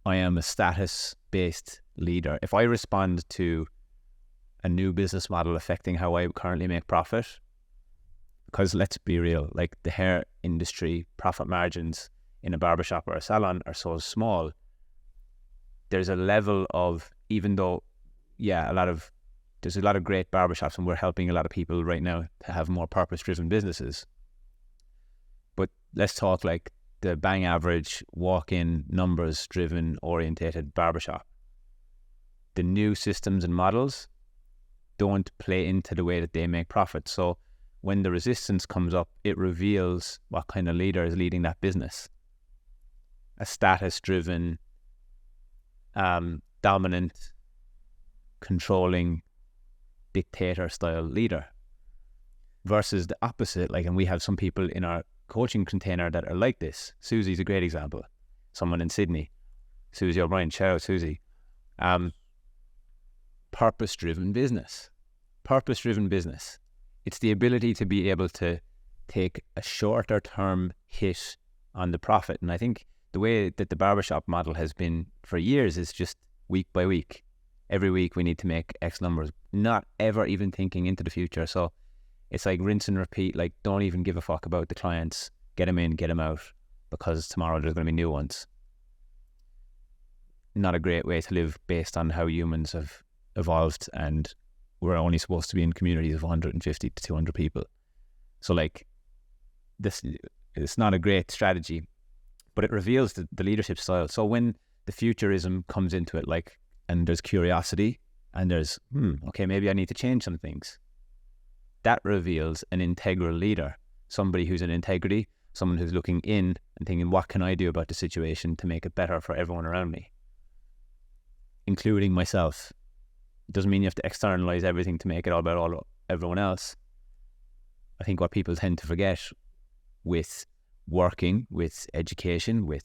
Speaker 1: I am a status-based leader. If I respond to a new business model affecting how I currently make profit, because let's be real, like the hair industry, profit margins in a barbershop or a salon are so small. There's a level of, even though, there's a lot of great barbershops and we're helping a lot of people right now to have more purpose-driven businesses. But let's talk like the bang average walk-in numbers-driven orientated barbershop. The new systems and models don't play into the way that they make profit. So when the resistance comes up, it reveals what kind of leader is leading that business. A status-driven, dominant, controlling, dictator-style leader. Versus the opposite, like, and we have some people in our coaching container that are like this. Susie's a great example. Someone in Sydney. Susie O'Brien, shout out Susie. Purpose-driven business. Purpose-driven business. It's the ability to be able to take a shorter term hit on the profit. And I think the way that the barbershop model has been for years is just week by week. Every week we need to make X numbers, not ever even thinking into the future. So it's like rinse and repeat, like don't even give a fuck about the clients. Get them in, get them out, because tomorrow there's going to be new ones. Not a great way to live based on how humans have evolved, and we're only supposed to be in communities of 150 to 200 people. So like this, it's not a great strategy, but it reveals the leadership style. So when the futurism comes into it, like, and there's curiosity and there's, okay, maybe I need to change some things. That reveals an integral leader, somebody who's in integrity, someone who's looking in and thinking, what can I do about the situation to make it better for everyone around me, including myself. It doesn't mean you have to externalize everything to make it all about everyone else. I think what people tend to forget with working, with education, with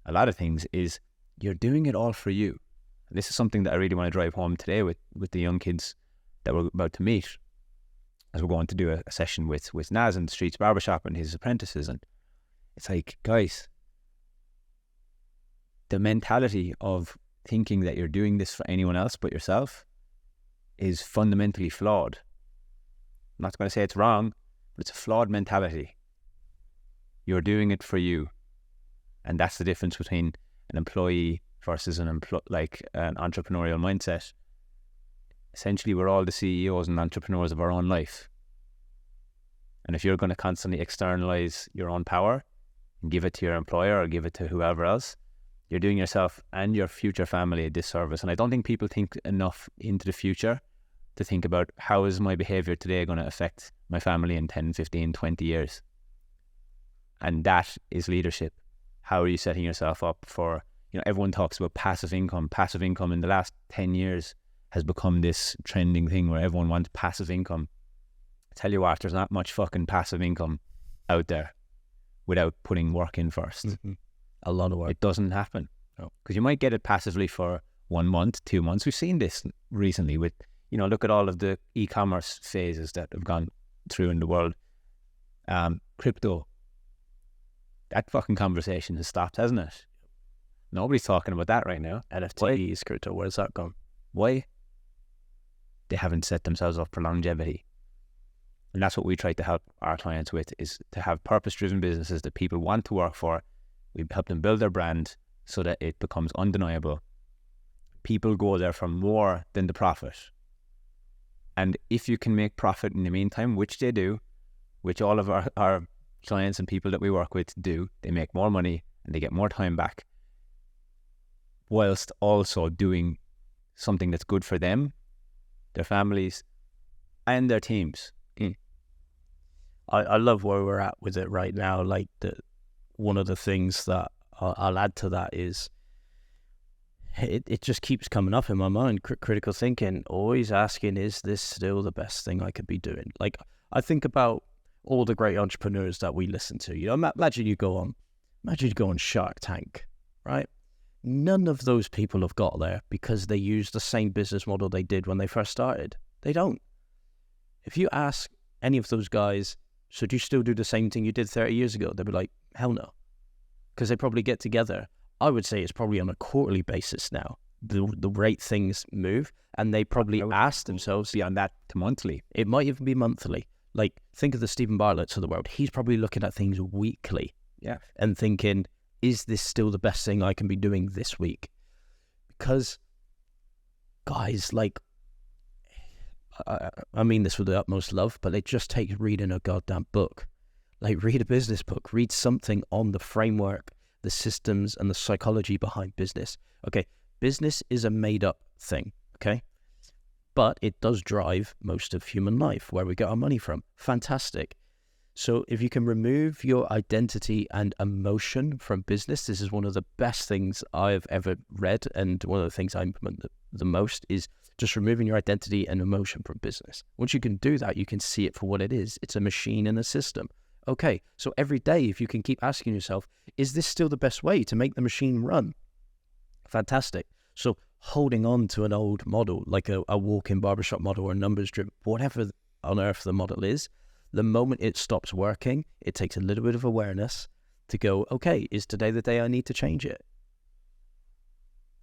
Speaker 1: a lot of things is you're doing it all for you. And this is something that I really want to drive home today with the young kids that we're about to meet, as we're going to do a session with Naz in the Streets Barbershop and his apprentices. And it's like, guys, the mentality of thinking that you're doing this for anyone else but yourself is fundamentally flawed. I'm not going to say it's wrong, but it's a flawed mentality. You're doing it for you. And that's the difference between an employee versus an entrepreneurial mindset. Essentially, we're all the CEOs and entrepreneurs of our own life. And if you're going to constantly externalize your own power and give it to your employer or give it to whoever else, you're doing yourself and your future family a disservice. And I don't think people think enough into the future to think about how is my behavior today going to affect my family in 10, 15, 20 years. And that is leadership. How are you setting yourself up for, everyone talks about passive income. Passive income in the last 10 years has become this trending thing where everyone wants passive income. I tell you what, there's not much fucking passive income out there without putting work in first.
Speaker 2: Mm-hmm. A lot of work.
Speaker 1: It doesn't happen. Because you might get it passively for 1 month, 2 months. We've seen this recently with, look at all of the e-commerce phases that have gone through in the world. Crypto. That fucking conversation has stopped, hasn't it? Nobody's talking about that right now.
Speaker 2: NFTs, crypto, where's that gone?
Speaker 1: Why? They haven't set themselves up for longevity. And that's what we try to help our clients with, is to have purpose-driven businesses that people want to work for. We help them build their brand so that it becomes undeniable. People go there for more than the profit. And if you can make profit in the meantime, which they do, which all of our clients and people that we work with do, they make more money and they get more time back, whilst also doing something that's good for them, their families, and their teams.
Speaker 2: I love where we're at with it right now. Like, one of the things that I'll add to that is it just keeps coming up in my mind. Critical thinking, always asking, is this still the best thing I could be doing? Like, I think about all the great entrepreneurs that we listen to. Imagine you go on Shark Tank, right? None of those people have got there because they use the same business model they did when they first started. They don't. If you ask any of those guys, so do you still do the same thing you did 30 years ago? They'll be like, hell no. Because they probably get together. I would say it's probably on a quarterly basis now. The rate things move, and they probably ask themselves,
Speaker 1: beyond that to monthly.
Speaker 2: It might even be monthly. Like, think of the Stephen Bartlett's of the world. He's probably looking at things weekly.
Speaker 1: Yeah.
Speaker 2: And thinking, is this still the best thing I can be doing this week? Because, guys, like, I mean this with the utmost love, but it just takes reading a goddamn book. Like, read a business book. Read something on the framework, the systems, and the psychology behind business. Okay, business is a made-up thing, okay? But it does drive most of human life, where we get our money from. Fantastic. So if you can remove your identity and emotion from business, this is one of the best things I've ever read, and one of the things I implement the most is just removing your identity and emotion from business. Once you can do that, you can see it for what it is. It's a machine and a system. Okay, so every day, if you can keep asking yourself, is this still the best way to make the machine run? Fantastic. So holding on to an old model, like a walk-in barbershop model or numbers-driven, whatever on earth the model is, the moment it stops working, it takes a little bit of awareness to go, okay, is today the day I need to change it?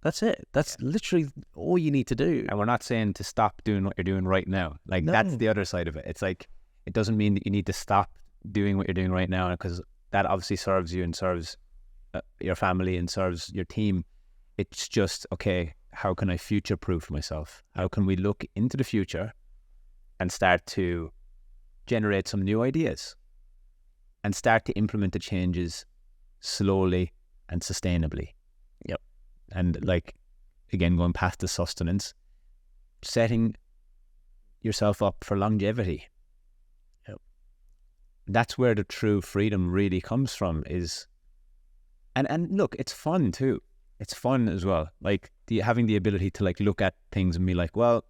Speaker 2: That's it. That's literally all you need to do.
Speaker 1: And we're not saying to stop doing what you're doing right now. Like, no. That's the other side of it. It's like, it doesn't mean that you need to stop doing what you're doing right now, because that obviously serves you and serves your family and serves your team. It's just, okay, how can I future-proof myself? How can we look into the future and start to generate some new ideas and start to implement the changes slowly and sustainably?
Speaker 2: Yep.
Speaker 1: And, like, again, going past the sustenance, setting yourself up for longevity.
Speaker 2: Yep.
Speaker 1: That's where the true freedom really comes from, is, and look, it's fun too. It's fun as well. Like, having the ability to, like, look at things and be like, well,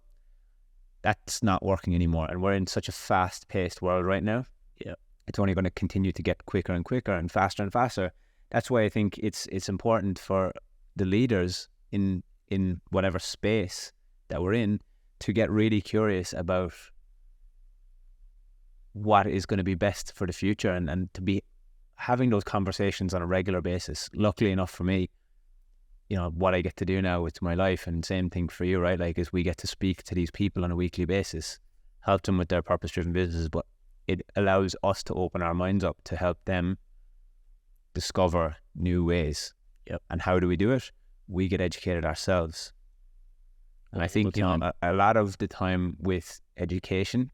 Speaker 1: that's not working anymore. And we're in such a fast-paced world right now.
Speaker 2: Yeah.
Speaker 1: It's only going to continue to get quicker and quicker and faster. That's why I think it's important for the leaders in whatever space that we're in to get really curious about what is going to be best for the future, and to be having those conversations on a regular basis. Luckily enough for me, what I get to do now with my life, and same thing for you, right? Like, is we get to speak to these people on a weekly basis, help them with their purpose-driven businesses, but it allows us to open our minds up to help them discover new ways.
Speaker 2: Yep.
Speaker 1: And how do we do it? We get educated ourselves. And I think, a lot of the time with education,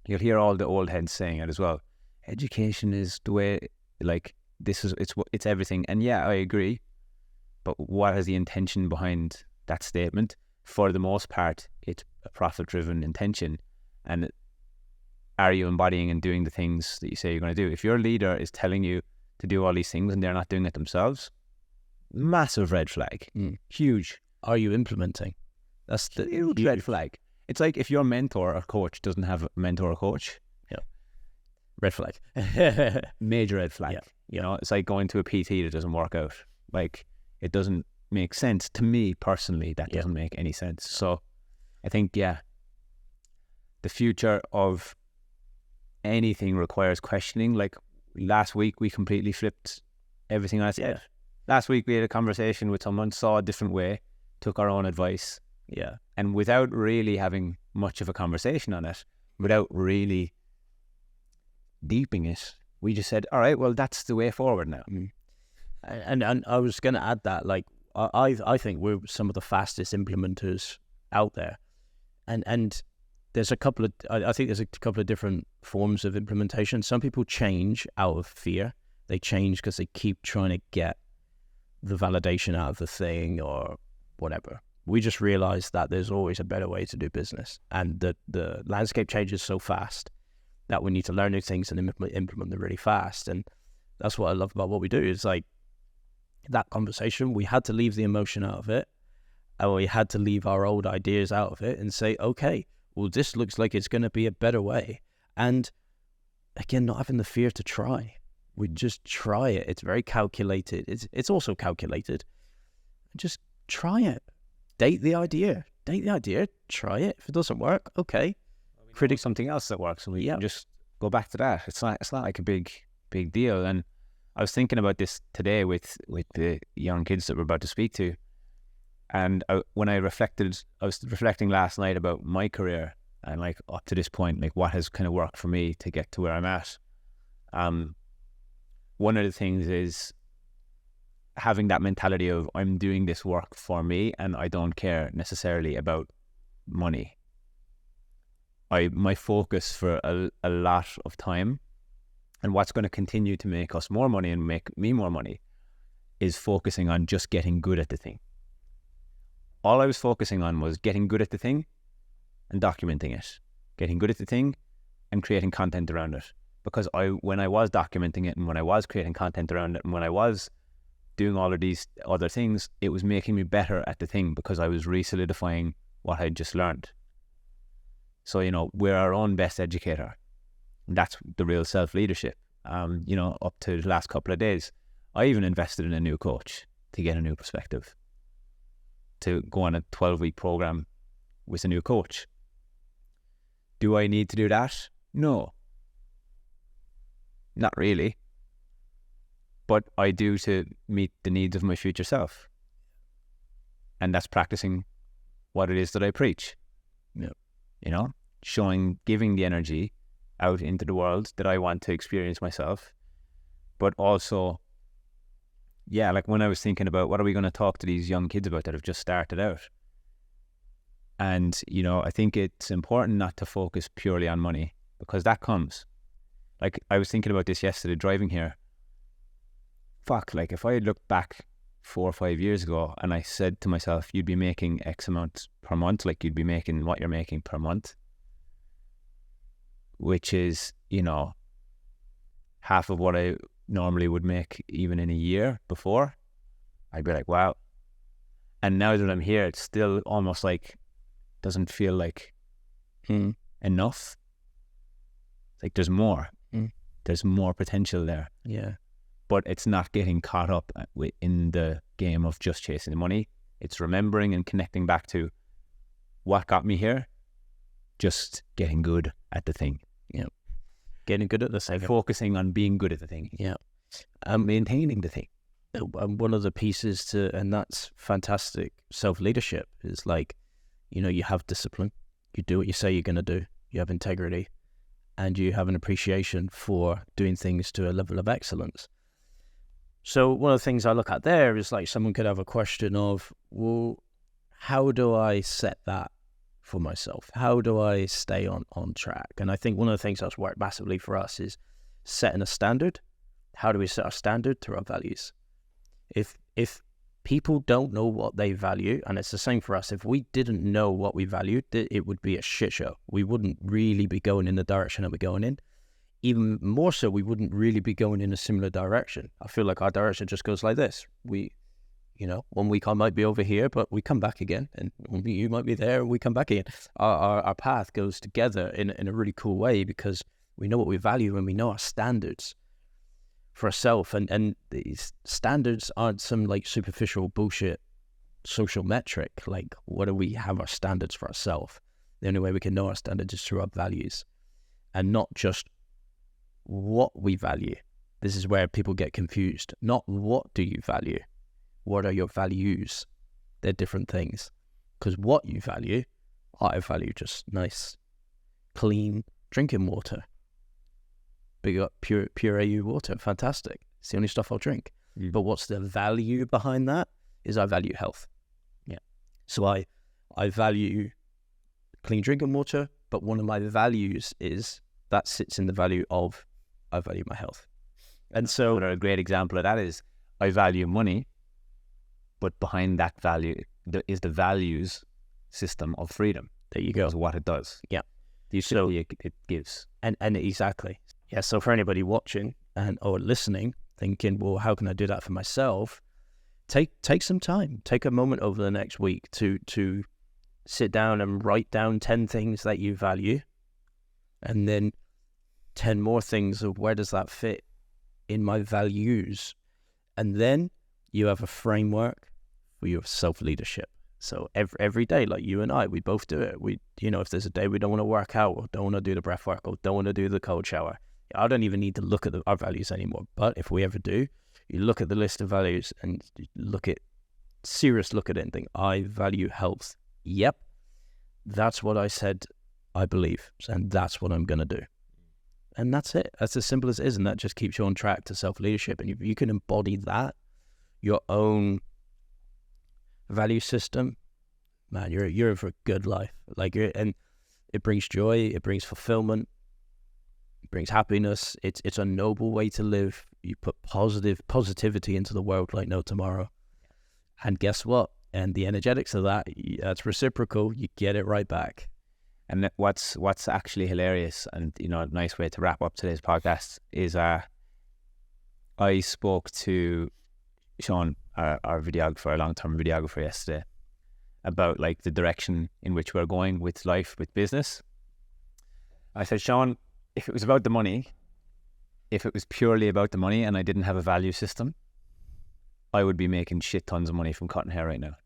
Speaker 1: you'll hear all the old heads saying it as well. Education is the way, like, it's everything. And yeah, I agree. But what is the intention behind that statement? For the most part, it's a profit-driven intention, and are you embodying and doing the things that you say you're going to do? If your leader is telling you to do all these things and they're not doing it themselves, massive red flag. Huge.
Speaker 2: Are you implementing? That's the
Speaker 1: Huge red flag. It's like if your mentor or coach doesn't have a mentor or coach,
Speaker 2: red flag.
Speaker 1: major red flag. You know, it's like going to a PT that doesn't work out. Like, it doesn't make sense to me personally. That doesn't make any sense. So I think, the future of anything requires questioning. Like, last week we completely flipped everything I said. Last week we had a conversation with someone, saw a different way, took our own advice. And without really having much of a conversation on it, without really deeping it, we just said, all right, well, that's the way forward now.
Speaker 2: And I was going to add that, like, I think we're some of the fastest implementers out there. And there's a couple of, I think there's a couple of different forms of implementation. Some people change out of fear. They change because they keep trying to get the validation out of the thing or whatever. We just realized that there's always a better way to do business, and the landscape changes so fast that we need to learn new things and implement them really fast. And that's what I love about what we do. Is like that conversation, we had to leave the emotion out of it, and we had to leave our old ideas out of it and say, okay, well, this looks like it's going to be a better way. And again, not having the fear to try. We just try it. It's very calculated. It's also calculated. Just try it. Date the idea. Try it. If it doesn't work, okay.
Speaker 1: Critic something else that works, and we can just go back to that. It's not like a big deal. And I was thinking about this today with the young kids that we're about to speak to. And when I was reflecting last night about my career and like up to this point, like what has kind of worked for me to get to where I'm at. One of the things is having that mentality of I'm doing this work for me and I don't care necessarily about money. My focus for a lot of time, and what's going to continue to make us more money and make me more money, is focusing on just getting good at the thing. All I was focusing on was getting good at the thing and documenting it. Getting good at the thing and creating content around it. Because when I was documenting it and when I was creating content around it and when I was doing all of these other things, it was making me better at the thing because I was re-solidifying what I'd just learned. So, you know, we're our own best educator. And that's the real self-leadership. You know, up to the last couple of days, I even invested in a new coach to get a new perspective, to go on a 12-week program with a new coach. Do I need to do that? No. Not really. But I do to meet the needs of my future self. And that's practicing what it is that I preach. You know, giving the energy out into the world that I want to experience myself. But also, like when I was thinking about what are we going to talk to these young kids about that have just started out. And, you know, I think it's important not to focus purely on money because that comes. Like I was thinking about this yesterday driving here. Like if I had looked back 4 or 5 years ago and I said to myself, you'd be making X amount per month, like you'd be making what you're making per month, which is, you know, half of what I normally would make even in a year before, I'd be like, wow. And now that I'm here, it's still almost like, doesn't feel like enough. Like there's more. There's more potential there.
Speaker 2: Yeah.
Speaker 1: But it's not getting caught up in the game of just chasing the money. It's remembering and connecting back to what got me here. Just getting good at the thing.
Speaker 2: Yeah. Getting good at the thing.
Speaker 1: Focusing on being good at the thing.
Speaker 2: Yeah.
Speaker 1: Maintaining the thing.
Speaker 2: One of the pieces and that's fantastic self-leadership is like, you know, you have discipline. You do what you say you're going to do. You have integrity. And you have an appreciation for doing things to a level of excellence. So one of the things I look at there is like someone could have a question of, well, how do I set that for myself? How do I stay on track? And I think one of the things that's worked massively for us is setting a standard. How do we set our standard? Through our values. If people don't know what they value, and it's the same for us. If we didn't know what we valued, it would be a shit show. We wouldn't really be going in the direction that we're going in. Even more so, we wouldn't really be going in a similar direction. I feel like our direction just goes like this. One week I might be over here, but we come back again, and one week you might be there, and we come back again. Our path goes together in a really cool way, because we know what we value and we know our standards for ourselves. And these standards aren't some like superficial bullshit social metric. Like, what do we have our standards for ourselves? The only way we can know our standards is through our values, and not just what we value. This is where people get confused. Not what do you value? What are your values? They're different things. Because what you value, I value just nice, clean drinking water. Big up pure AU water, fantastic. It's the only stuff I'll drink. But what's the value behind that? Is I value health.
Speaker 1: Yeah.
Speaker 2: So I value clean drinking water, but one of my values is that sits in the value of I value my health. And so
Speaker 1: a great example of that is I value money, but behind that value is the values system of freedom.
Speaker 2: There you go.
Speaker 1: Is what it does.
Speaker 2: Yeah.
Speaker 1: The utility it gives.
Speaker 2: And exactly. Yeah. So for anybody watching or listening, thinking, well, how can I do that for myself? Take some time. Take a moment over the next week to sit down and write down 10 things that you value, and then 10 more things of where does that fit in my values. And then you have a framework for your self-leadership. So every day, like you and I, we both do it. If there's a day we don't want to work out, or don't want to do the breath work, or don't want to do the cold shower, I don't even need to look at our values anymore. But if we ever do, you look at the list of values and look at it and think, I value health. Yep. That's what I said I believe. And that's what I'm going to do. And that's it. That's as simple as it is. And that just keeps you on track to self-leadership. And if you can embody that, your own value system, man, you're in for a good life. And it brings joy, it brings fulfillment, it brings happiness. It's a noble way to live. You put positivity into the world like no tomorrow. And guess what? And the energetics of that's reciprocal. You get it right back.
Speaker 1: And what's actually hilarious, and a nice way to wrap up today's podcast, is I spoke to Sean, our videographer, our long-term videographer, yesterday, about like the direction in which we're going with life, with business. I said, Sean, if it was about the money, if it was purely about the money and I didn't have a value system, I would be making shit tons of money from cutting hair right now.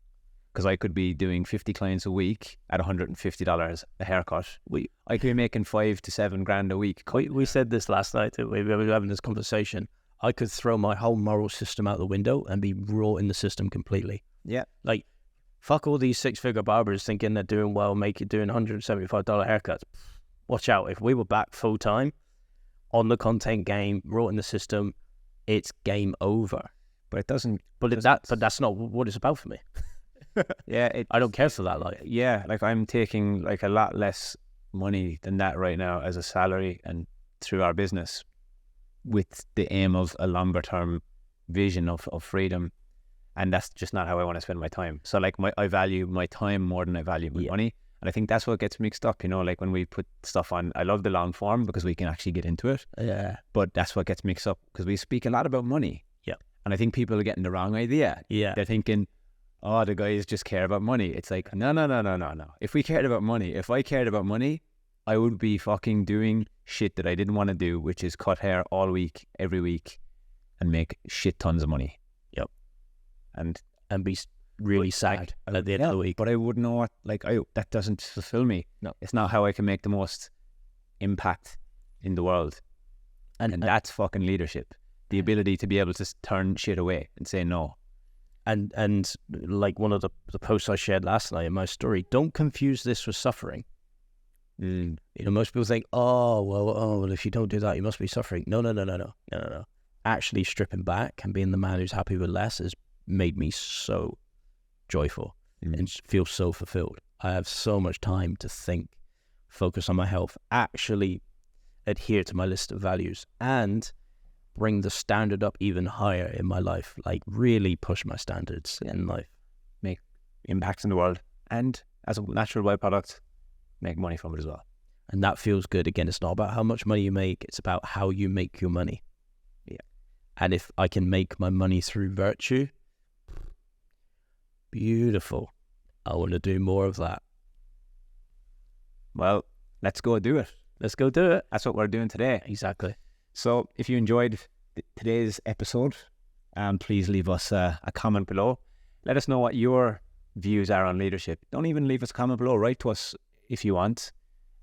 Speaker 1: Because I could be doing 50 clients a week at $150 a haircut. I could be making 5 to 7 grand a week.
Speaker 2: We said this last night. We were having this conversation. I could throw my whole moral system out the window and be raw in the system completely.
Speaker 1: Yeah.
Speaker 2: Like, fuck all these 6-figure barbers thinking they're doing well, doing $175 haircuts. Watch out. If we were back full time on the content game, raw in the system, it's game over.
Speaker 1: But it doesn't.
Speaker 2: But that's not what it's about for me.
Speaker 1: Yeah,
Speaker 2: I don't care for that life.
Speaker 1: Yeah, like I'm taking like a lot less money than that right now as a salary and through our business, with the aim of a longer term vision of freedom, and that's just not how I want to spend my time. So like I value my time more than I value my money, and I think that's what gets mixed up. Like when we put stuff on, I love the long form because we can actually get into it.
Speaker 2: Yeah,
Speaker 1: but that's what gets mixed up because we speak a lot about money.
Speaker 2: Yeah,
Speaker 1: and I think people are getting the wrong idea.
Speaker 2: Yeah,
Speaker 1: they're thinking, oh, the guys just care about money. It's like, no. If I cared about money, I would be fucking doing shit that I didn't want to do, which is cut hair all week, every week, and make shit tons of money.
Speaker 2: Yep.
Speaker 1: And
Speaker 2: be really sad at the end of the week.
Speaker 1: But I wouldn't know what, that doesn't fulfill me.
Speaker 2: No.
Speaker 1: It's not how I can make the most impact in the world. And that's fucking leadership. The ability to be able to turn shit away and say no.
Speaker 2: And like one of the posts I shared last night in my story, don't confuse this with suffering. Most people think, well, if you don't do that, you must be suffering. No. Actually stripping back and being the man who's happy with less has made me so joyful and feel so fulfilled. I have so much time to think, focus on my health, actually adhere to my list of values, and bring the standard up even higher in my life, like really push my standards in life.
Speaker 1: Make impacts in the world, and as a natural byproduct, make money from it as well.
Speaker 2: And that feels good. Again, it's not about how much money you make, it's about how you make your money.
Speaker 1: Yeah.
Speaker 2: And if I can make my money through virtue, beautiful. I want to do more of that.
Speaker 1: Well, let's go do it.
Speaker 2: Let's go do it.
Speaker 1: That's what we're doing today.
Speaker 2: Exactly.
Speaker 1: So if you enjoyed today's episode, please leave us a comment below. Let us know what your views are on leadership. Don't even leave us a comment below. Write to us if you want.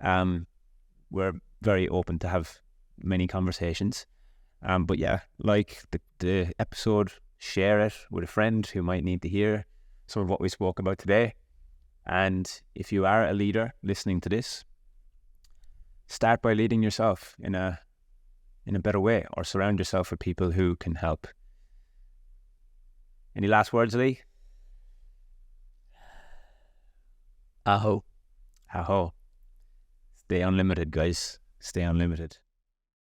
Speaker 1: We're very open to have many conversations. But yeah, like the episode, share it with a friend who might need to hear some of what we spoke about today. And if you are a leader listening to this, start by leading yourself in a better way, or surround yourself with people who can help. Any last words, Leigh?
Speaker 2: Aho.
Speaker 1: Aho. Stay unlimited, guys. Stay unlimited.